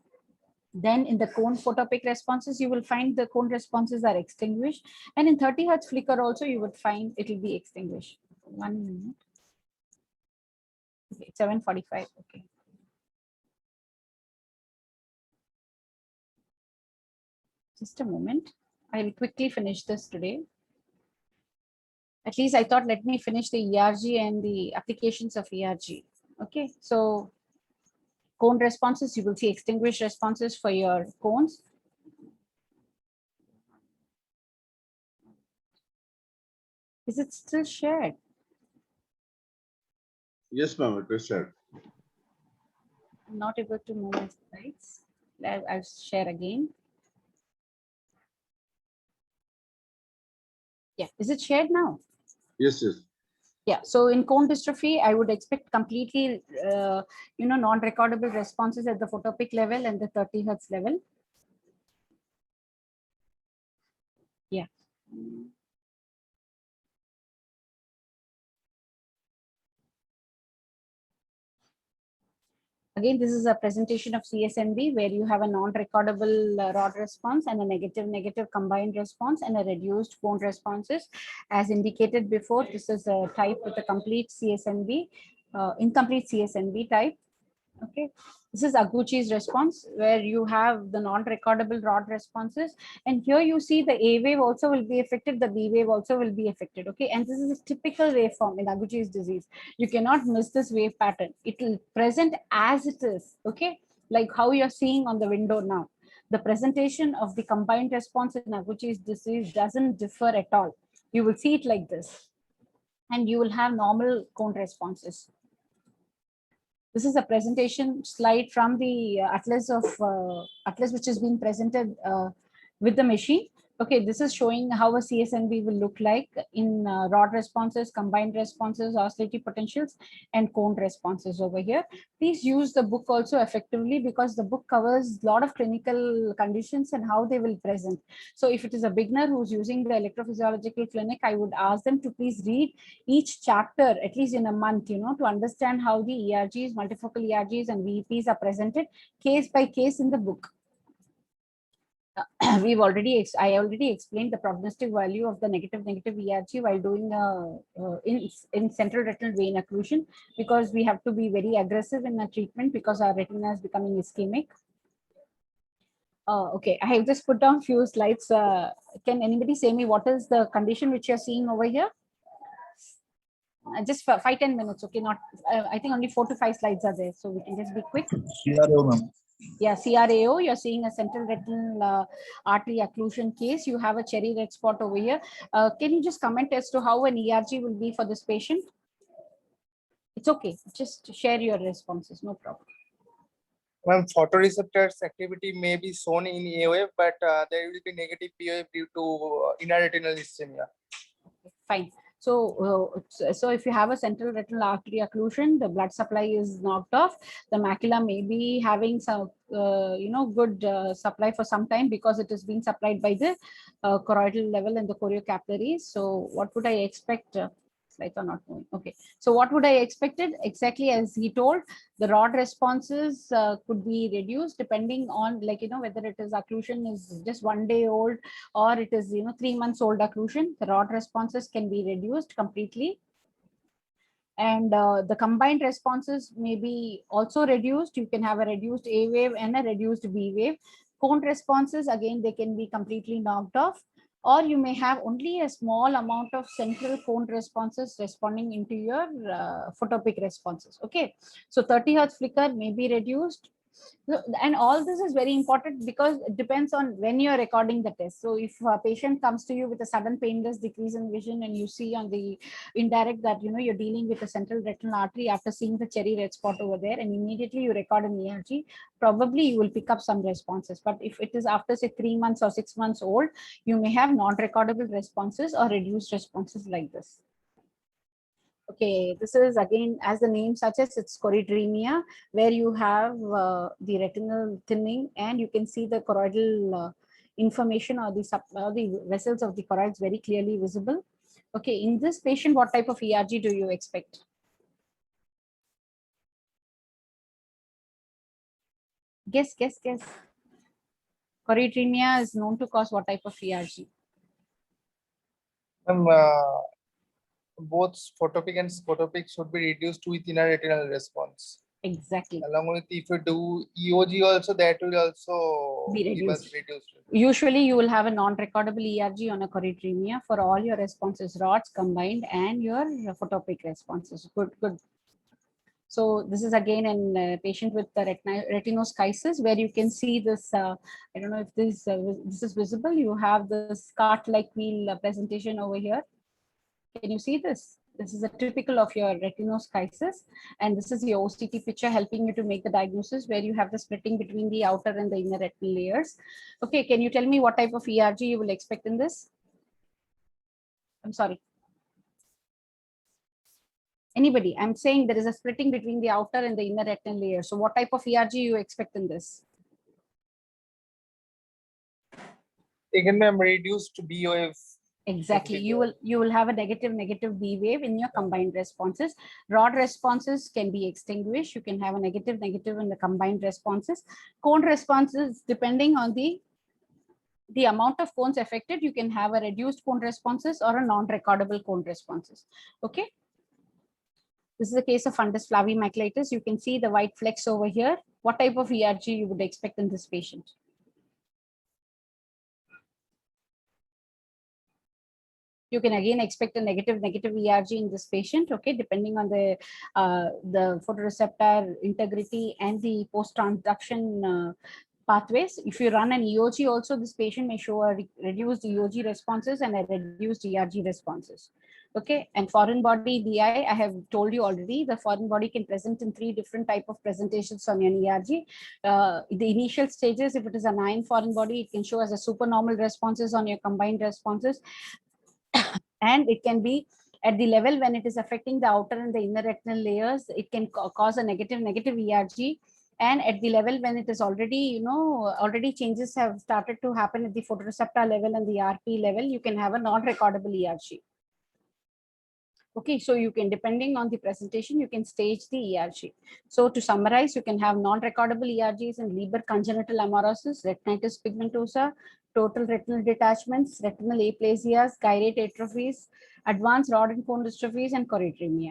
then in the cone photopic responses, you will find the cone responses are extinguished. And in 30 Hertz flicker also, you would find it will be extinguished. 1 minute. Okay, 7:45. Okay. Just a moment. I will quickly finish this today. At least I thought, let me finish the ERG and the applications of ERG. Okay, so cone responses, you will see extinguished responses for your cones. Is it still shared? Yes, ma'am, it is shared. I'm not able to move my slides. I'll share again. Yeah, is it shared now? Yes, yes. Yeah, so in cone dystrophy, I would expect completely, non-recordable responses at the photopic level and the 30 Hertz level. Yeah. Again, this is a presentation of CSNB where you have a non-recordable rod response and a negative combined response and a reduced cone responses. As indicated before, this is a type with a complete CSNB, incomplete CSNB type. Okay, this is Aguchi's response, where you have the non-recordable rod responses, and here you see the A wave also will be affected, the B wave also will be affected. Okay, and this is a typical waveform in Aguchi's disease. You cannot miss this wave pattern. It will present as it is. Okay, like how you're seeing on the window now. The presentation of the combined response in Aguchi's disease doesn't differ at all. You will see it like this, and you will have normal cone responses. This is a presentation slide from the Atlas, which is being presented with the machine. Okay, this is showing how a CSNB will look like in rod responses, combined responses, oscillating potentials, and cone responses over here. Please use the book also effectively, because the book covers a lot of clinical conditions and how they will present. So if it is a beginner who's using the electrophysiological clinic, I would ask them to please read each chapter at least in a month, to understand how the ERGs, multifocal ERGs and VEPs are presented case by case in the book. I already explained the prognostic value of the negative ERG while doing in central retinal vein occlusion, because we have to be very aggressive in the treatment because our retina is becoming ischemic. Okay, I have just put down few slides. Can anybody say me what is the condition which you're seeing over here? Just for 5-10 minutes, okay? Not, I think only 4 to 5 slides are there, so we can just be quick. CRO, ma'am. Yeah, CRAO, you're seeing a central retinal artery occlusion case. You have a cherry red spot over here. Can you just comment as to how an ERG will be for this patient? It's okay, just share your responses, no problem. When photoreceptors activity may be shown in A wave, but there will be negative P wave due to inner retinal ischemia. Fine. So, so if you have a central retinal artery occlusion, the blood supply is knocked off. The macula may be having some, good supply for some time because it is being supplied by the choroidal level and the choriocapillaries. So, what would I expect? Slides are not moving. Okay. So, what would I expected? Exactly as he told, the rod responses could be reduced depending on, like, whether it is occlusion is just 1 day old or it is 3 months old occlusion. The rod responses can be reduced completely, and the combined responses may be also reduced. You can have a reduced A wave and a reduced B wave. Cone responses, again, they can be completely knocked off, or you may have only a small amount of central cone responses responding into your photopic responses. Okay, so 30 Hz flicker may be reduced. And all this is very important because it depends on when you're recording the test. So if a patient comes to you with a sudden painless decrease in vision and you see on the indirect that you're dealing with a central retinal artery after seeing the cherry red spot over there, and immediately you record an ERG, probably you will pick up some responses. But if it is after, say, 3 months or 6 months old, you may have non-recordable responses or reduced responses like this. Okay, this is again, as the name suggests, it's choroidremia, where you have the retinal thinning and you can see the choroidal information or the vessels of the choroids very clearly visible. Okay, in this patient, what type of ERG do you expect? Guess. Choroidremia is known to cause what type of ERG? Both photopic and scotopic should be reduced with inner retinal response. Exactly. Along with, if you do EOG also, that will also Be give us reduced. reduced. Usually you will have a non-recordable ERG on a choroidremia for all your responses, rods combined and your photopic responses. Good. So this is again a patient with the retinoschisis, where you can see this. I don't know if this is visible. You have this cart-like wheel presentation over here. Can you see this? This is a typical of your retinoschisis, and this is your OCT picture helping you to make the diagnosis, where you have the splitting between the outer and the inner retinal layers. Okay, can you tell me what type of ERG you will expect in this? I'm sorry. Anybody? I'm saying there is a splitting between the outer and the inner retinal layer. So what type of ERG you expect in this? Again, ma'am, reduced B wave. Exactly. You will have a negative B wave in your combined responses. Rod responses can be extinguished. You can have a negative in the combined responses. Cone responses, depending on the amount of cones affected, you can have a reduced cone responses or a non-recordable cone responses. Okay. This is a case of fundus flavi-maculatus. You can see the white flecks over here. What type of ERG you would expect in this patient? You can again expect a negative ERG in this patient, okay, depending on the photoreceptor integrity and the post-transduction pathways. If you run an EOG also, this patient may show a reduced EOG responses and a reduced ERG responses. Okay, and foreign body DI, I have told you already, the foreign body can present in 3 different type of presentations on an ERG. The initial stages, if it is a 9 foreign body, it can show as a supernormal responses on your combined responses. And it can be at the level when it is affecting the outer and the inner retinal layers, it can cause a negative ERG. And at the level when it is already, already changes have started to happen at the photoreceptor level and the RP level, you can have a non-recordable ERG. Okay, so you can, depending on the presentation, you can stage the ERG. So to summarize, you can have non-recordable ERGs in Leber congenital amaurosis, retinitis pigmentosa, total retinal detachments, retinal aplasias, gyrate atrophies, advanced rod and cone dystrophies, and choroideremia.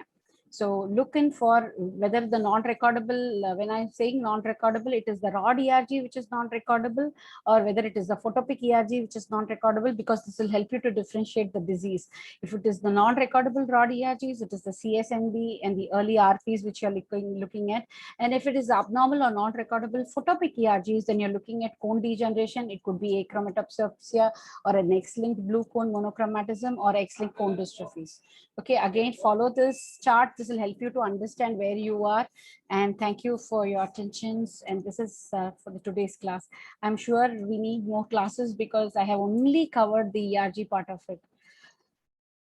So look in for whether the non-recordable, when I'm saying non-recordable, it is the rod ERG which is non-recordable, or whether it is the photopic ERG which is non-recordable, because this will help you to differentiate the disease. If it is the non-recordable rod ERGs, it is the CSMB and the early RPs which you're looking at. And if it is abnormal or non-recordable photopic ERGs, then you're looking at cone degeneration. It could be achromatopsia or an X-linked blue cone monochromatism or X-linked cone dystrophies. Okay, again, follow this chart. This will help you to understand where you are. And thank you for your attentions. And this is for today's class. I'm sure we need more classes because I have only covered the ERG part of it.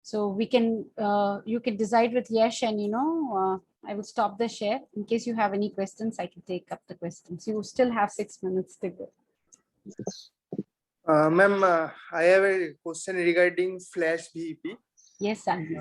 So we can, you can decide with Yash, and I will stop the share. In case you have any questions, I can take up the questions. You still have 6 minutes to go. Ma'am, I have a question regarding flash VEP. Yes, Sandy.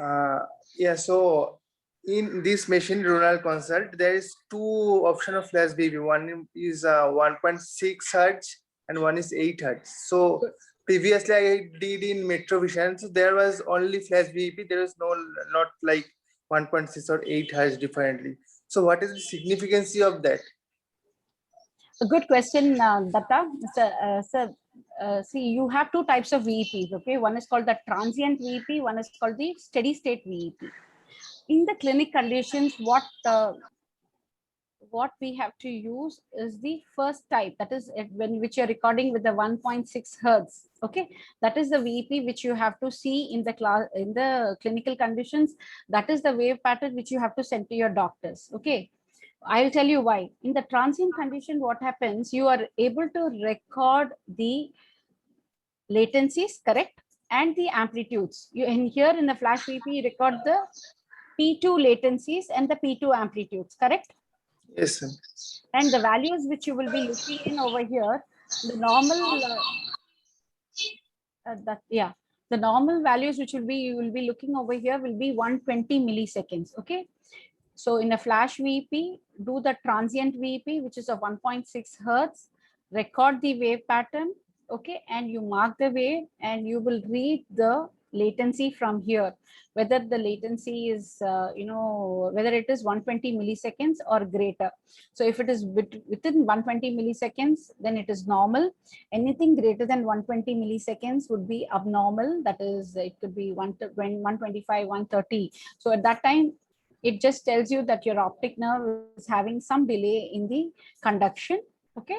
Yeah, so in this machine neural consult, there is two option of flash VEP. One is 1.6 hertz and one is 8 hertz. So previously I did in Metrovision, so there was only flash VEP. There is not like 1.6 or 8 hertz differently. So what is the significance of that? A good question, Datta. Sir, see, you have two types of VEPs, okay? One is called the transient VEP, one is called the steady state VEP. In the clinic conditions, what we have to use is the first type, that is which you're recording with the 1.6 hertz. Okay, that is the VEP which you have to see in the clinical conditions. That is the wave pattern which you have to send to your doctors. Okay, I'll tell you why. In the transient condition, what happens, you are able to record the latencies, correct, and the amplitudes. Here in the flash VEP, you record the P2 latencies and the P2 amplitudes, correct? Yes, sir. And the values which you will be looking in over here, the normal, the normal values which you will be looking over here will be 120 milliseconds. Okay. So in a flash VEP, do the transient VEP, which is a 1.6 hertz, record the wave pattern. Okay. And you mark the wave and you will read the latency from here, whether the latency is, whether it is 120 milliseconds or greater. So if it is within 120 milliseconds, then it is normal. Anything greater than 120 milliseconds would be abnormal. That is, it could be 125, 130. So at that time, it just tells you that your optic nerve is having some delay in the conduction. Okay.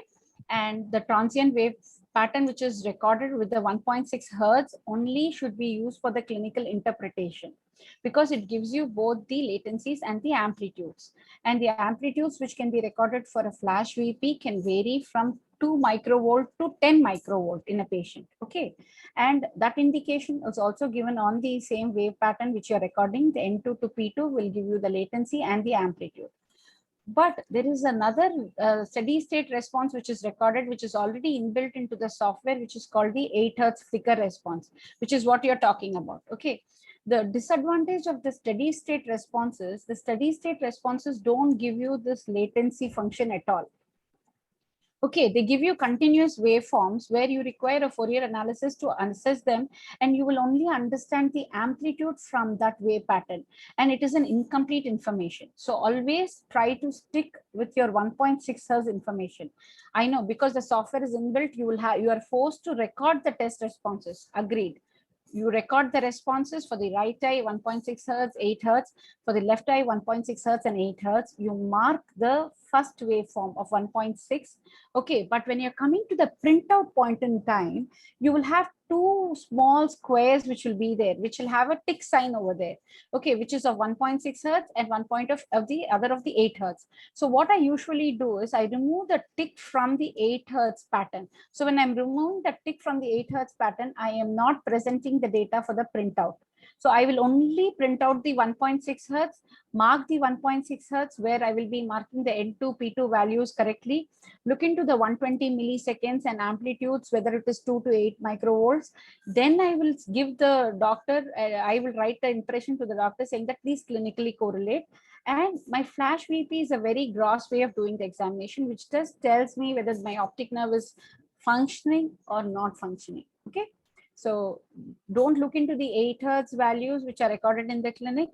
And the transient wave pattern which is recorded with the 1.6 hertz only should be used for the clinical interpretation, because it gives you both the latencies and the amplitudes. And the amplitudes which can be recorded for a flash VEP can vary from 2 microvolt to 10 microvolt in a patient. Okay. And that indication is also given on the same wave pattern which you're recording. The N2 to P2 will give you the latency and the amplitude. But there is another steady state response which is recorded, which is already inbuilt into the software, which is called the 8 hertz flicker response, which is what you're talking about. Okay. The disadvantage of the steady state responses, don't give you this latency function at all. Okay, they give you continuous waveforms where you require a Fourier analysis to assess them, and you will only understand the amplitude from that wave pattern, and it is an incomplete information. So always try to stick with your 1.6 hertz information. I know, because the software is inbuilt, you are forced to record the test responses. Agreed. You record the responses for the right eye 1.6 hertz, 8 hertz, for the left eye 1.6 hertz and 8 hertz. You mark the first waveform of 1.6. Okay, but when you're coming to the printout point in time, you will have two small squares which will be there, which will have a tick sign over there. Okay, which is of 1.6 hertz and 1 point of the other of the 8 hertz. So what I usually do is I remove the tick from the 8 hertz pattern. So when I'm removing the tick from the 8 hertz pattern, I am not presenting the data for the printout. So I will only print out the 1.6 hertz, mark the 1.6 hertz where I will be marking the N2, P2 values correctly, look into the 120 milliseconds and amplitudes, whether it is 2 to 8 microvolts. Then I will give the doctor, I will write the impression to the doctor saying that please clinically correlate. And my flash VP is a very gross way of doing the examination, which just tells me whether my optic nerve is functioning or not functioning. Okay. So don't look into the 8 hertz values which are recorded in the clinic.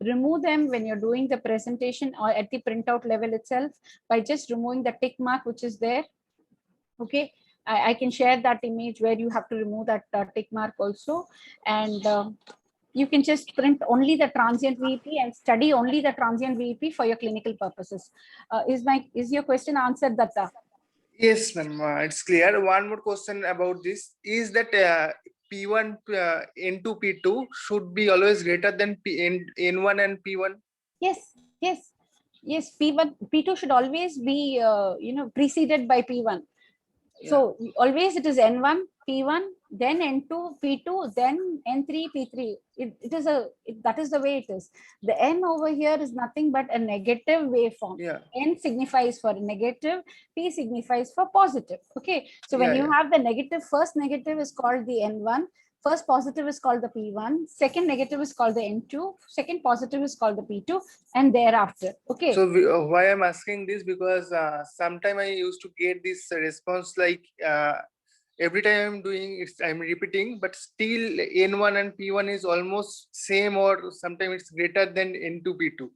Remove them when you're doing the presentation or at the printout level itself by just removing the tick mark which is there. Okay. I can share that image where you have to remove that tick mark also. And you can just print only the transient VP and study only the transient VP for your clinical purposes. Is your question answered, Datta? Yes, ma'am. It's clear. One more question about this is that P1 N2 P2 should be always greater than N1 and P1. Yes, yes, yes. P1, P2 should always be preceded by P1. Yeah. So always it is N1, P1, then N2, P2, then N3, P3. That is the way it is. The N over here is nothing but a negative waveform. Yeah. N signifies for negative, P signifies for positive. Okay. So when you have the negative, first negative is called the N1. First positive is called the P1, second negative is called the N2, second positive is called the P2, and thereafter. Okay. So why I'm asking this, because sometime I used to get this response like every time I'm doing it, I'm repeating, but still N1 and P1 is almost same, or sometimes it's greater than N2 P2.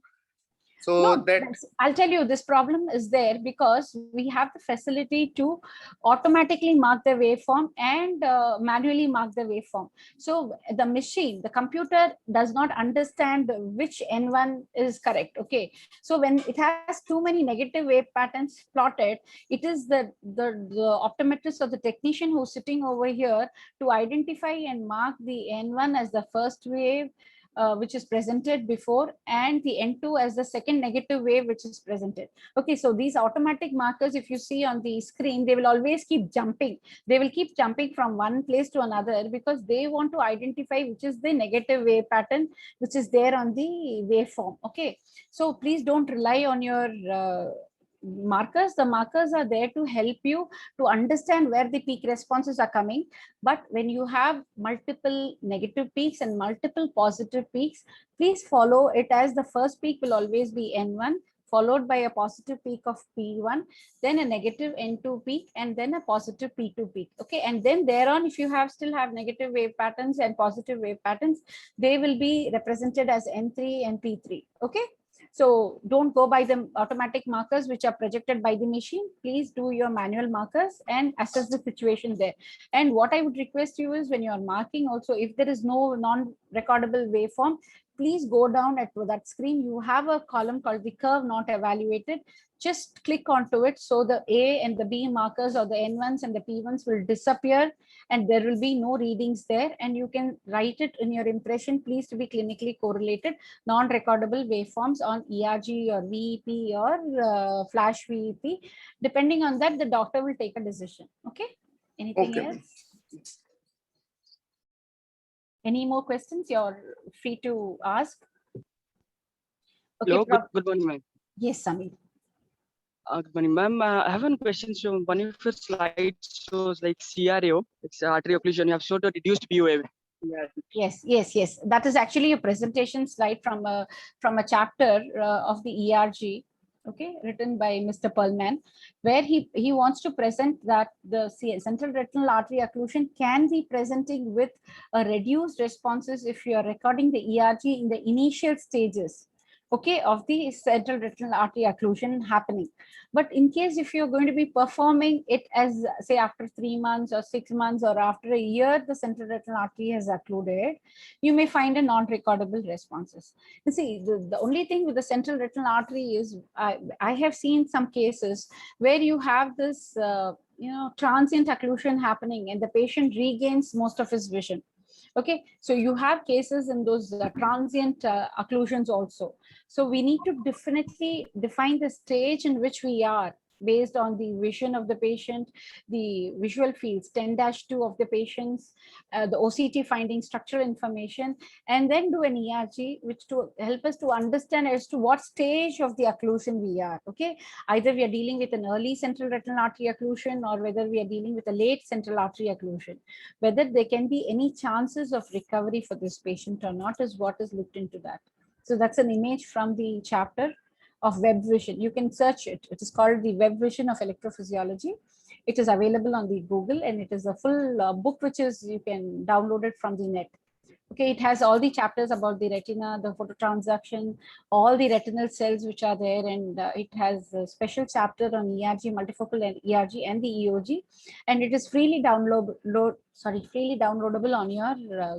So No, that I'll tell you, this problem is there because we have the facility to automatically mark the waveform and manually mark the waveform. So the machine, the computer does not understand which N1 is correct. Okay. So when it has too many negative wave patterns plotted, it is the optometrist or the technician who's sitting over here to identify and mark the N1 as the first wave, which is presented before, and the N2 as the second negative wave which is presented. Okay, so these automatic markers, if you see on the screen, they will always keep jumping. They will keep jumping from one place to another because they want to identify which is the negative wave pattern which is there on the waveform. Okay, so please don't rely on your markers. The markers are there to help you to understand where the peak responses are coming. But when you have multiple negative peaks and multiple positive peaks, please follow it as the first peak will always be N1, followed by a positive peak of P1, then a negative N2 peak, and then a positive P2 peak. Okay, and then thereon, if you still have negative wave patterns and positive wave patterns, they will be represented as N3 and P3. Okay. So don't go by the automatic markers which are projected by the machine. Please do your manual markers and assess the situation there. And what I would request you is when you are marking also, if there is no non-recordable waveform, please go down at that screen. You have a column called the curve not evaluated. Just click onto it. So the A and the B markers or the N1s and the P1s will disappear and there will be no readings there. And you can write it in your impression, please to be clinically correlated non-recordable waveforms on ERG or VEP or flash VEP. Depending on that, the doctor will take a decision. Okay. Anything else? Any more questions? You're free to ask. Okay. Hello, good morning, ma'am. Yes, Samir. Good morning, ma'am. I have one question. So one of your slides shows like CRO, it's artery occlusion. You have showed a reduced B wave. Yes. That is actually a presentation slide from a chapter of the ERG. Okay, written by Mr. Perlman, where he wants to present that the central retinal artery occlusion can be presenting with a reduced responses if you are recording the ERG in the initial stages, okay, of the central retinal artery occlusion happening. But in case if you're going to be performing it as say after 3 months or 6 months or after a year, the central retinal artery has occluded, you may find a non-recordable responses. You see, the only thing with the central retinal artery is I have seen some cases where you have this transient occlusion happening and the patient regains most of his vision. Okay, so you have cases in those transient occlusions also. So we need to definitely define the stage in which we are based on the vision of the patient, the visual fields 10-2 of the patients, the OCT finding structural information, and then do an ERG, which to help us to understand as to what stage of the occlusion we are. Okay, either we are dealing with an early central retinal artery occlusion or whether we are dealing with a late central artery occlusion, whether there can be any chances of recovery for this patient or not is what is looked into that. So that's an image from the chapter of web vision. You can search it. It is called the web vision of electrophysiology. It is available on the Google, and it is a full book which is you can download it from the net. Okay, it has all the chapters about the retina, the phototransduction, all the retinal cells which are there, and it has a special chapter on ERG, multifocal and ERG, and the EOG, and it is freely downloadable on your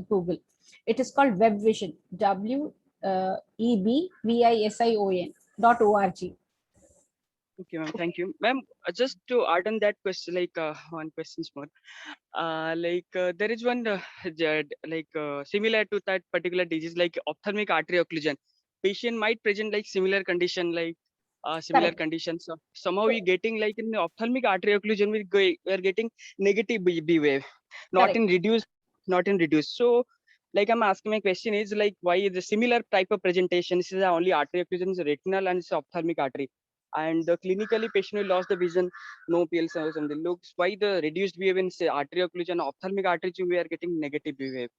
Google. It is called Web Vision, WEBVISION.org. Okay, ma'am. Thank you, ma'am. Just to add on that question, like one question more. There is one similar to that particular disease, like ophthalmic artery occlusion. Patient might present like similar condition, like similar Correct. conditions. So somehow we getting like in the ophthalmic artery occlusion, we are getting negative B wave, not Correct. in reduced, not in reduced. So like I'm asking, my question is like, why is a similar type of presentation? This is only artery occlusion is retinal and it's ophthalmic artery, and clinically patient will lost the vision, no PLS or something. Looks why the reduced wave in say artery occlusion, ophthalmic artery, we are getting negative wave.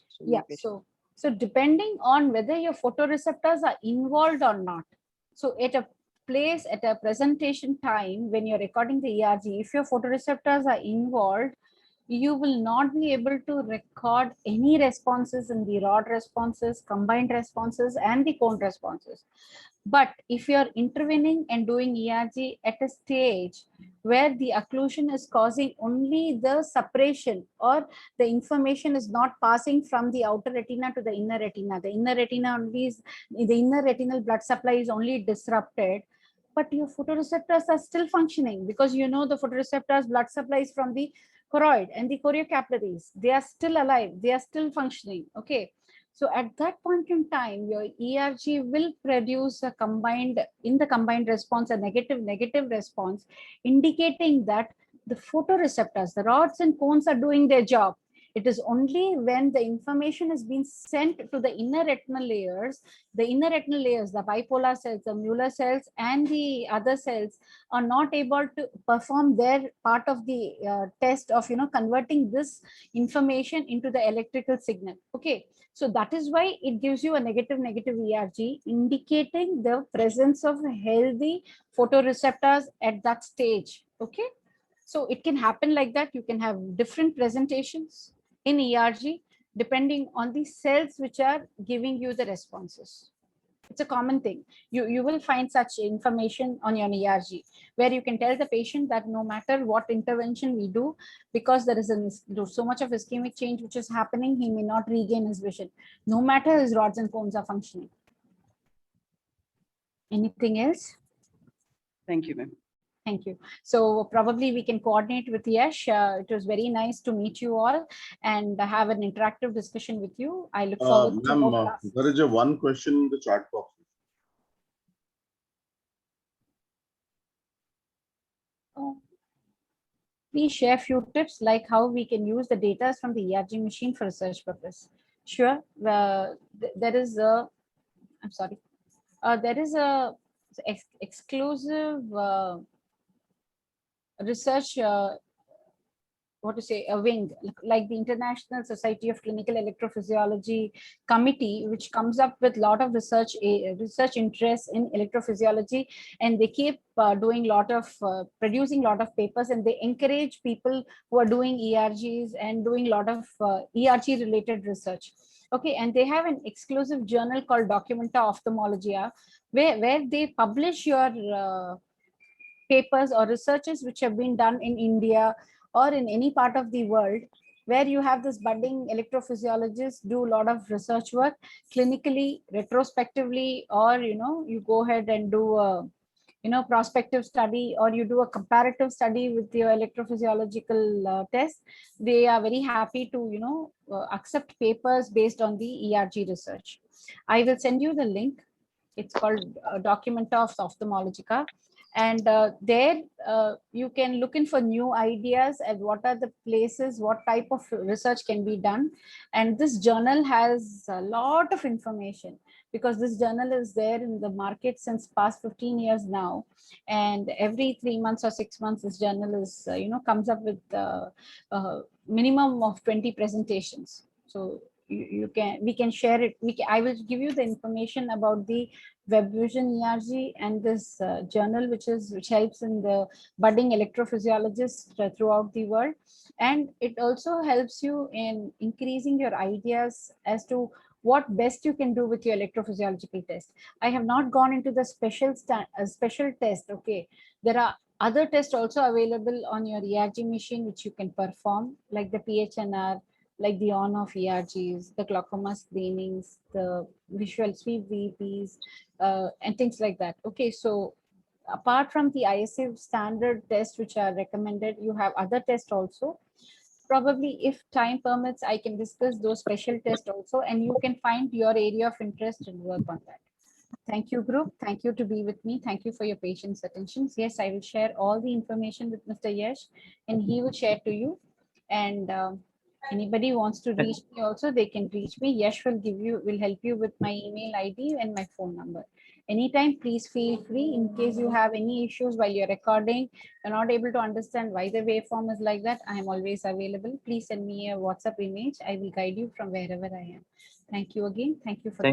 So my Yeah. question. So depending on whether your photoreceptors are involved or not. So at a place at a presentation time when you're recording the ERG, if your photoreceptors are involved, you will not be able to record any responses in the rod responses, combined responses, and the cone responses. But if you're intervening and doing ERG at a stage where the occlusion is causing only the suppression, or the information is not passing from the outer retina to the inner retina, the inner retina only is, the inner retinal blood supply is only disrupted, but your photoreceptors are still functioning, because you know the photoreceptors blood supplies from the choroid and the choriocapillaries, they are still alive, they are still functioning. Okay, so at that point in time, your ERG will produce a combined, in the combined response, a negative response, indicating that the photoreceptors, the rods and cones are doing their job. It is only when the information has been sent to the inner retinal layers, the bipolar cells, the Mueller cells, and the other cells are not able to perform their part of the test of, converting this information into the electrical signal. Okay, so that is why it gives you a negative ERG, indicating the presence of healthy photoreceptors at that stage. Okay, so it can happen like that. You can have different presentations in ERG depending on the cells which are giving you the responses. It's a common thing. You will find such information on your ERG, where you can tell the patient that no matter what intervention we do, because there is so much of ischemic change which is happening, he may not regain his vision, no matter his rods and cones are functioning. Anything else? Thank you, ma'am. Thank you. So probably we can coordinate with Yash. It was very nice to meet you all and have an interactive discussion with you. I look forward to more class. There is one question in the chat box. Please share few tips like how we can use the data from the ERG machine for research purpose. Sure. There is a, I'm sorry. There is a exclusive research, a wing, like the International Society of Clinical Electrophysiology Committee, which comes up with a lot of research interests in electrophysiology, and they keep doing producing a lot of papers, and they encourage people who are doing ERGs and doing a lot of ERG related research. Okay, and they have an exclusive journal called Documenta Ophthalmologia, where they publish your papers or researches which have been done in India or in any part of the world, where you have this budding electrophysiologists do a lot of research work clinically, retrospectively, or you go ahead and do a prospective study, or you do a comparative study with your electrophysiological test. They are very happy to accept papers based on the ERG research. I will send you the link. It's called Documenta of Ophthalmologica. And there you can look in for new ideas and what are the places, what type of research can be done. And this journal has a lot of information, because this journal is there in the market since past 15 years now, and every 3 months or 6 months this journal is comes up with minimum of 20 presentations. So we can share it. I will give you the information about the WebVision ERG and this journal, which helps in the budding electrophysiologists throughout the world. And it also helps you in increasing your ideas as to what best you can do with your electrophysiological test. I have not gone into the special test. Okay, there are other tests also available on your ERG machine which you can perform, like the PHNR, like the on-off ERGs, the glaucoma screenings, the visual sweep VPs, and things like that. Okay, so apart from the ISA standard tests which are recommended, you have other tests also. Probably if time permits, I can discuss those special tests also, and you can find your area of interest and work on that. Thank you, group. Thank you to be with me. Thank you for your patience, attentions. Yes, I will share all the information with Mr. Yash, and he will share to you. And anybody wants to reach me also, they can reach me. Yash will help you with my email ID and my phone number. Anytime, please feel free. In case you have any issues while you're recording, you're not able to understand why the waveform is like that, I am always available. Please send me a WhatsApp image. I will guide you from wherever I am. Thank you again. Thank you for the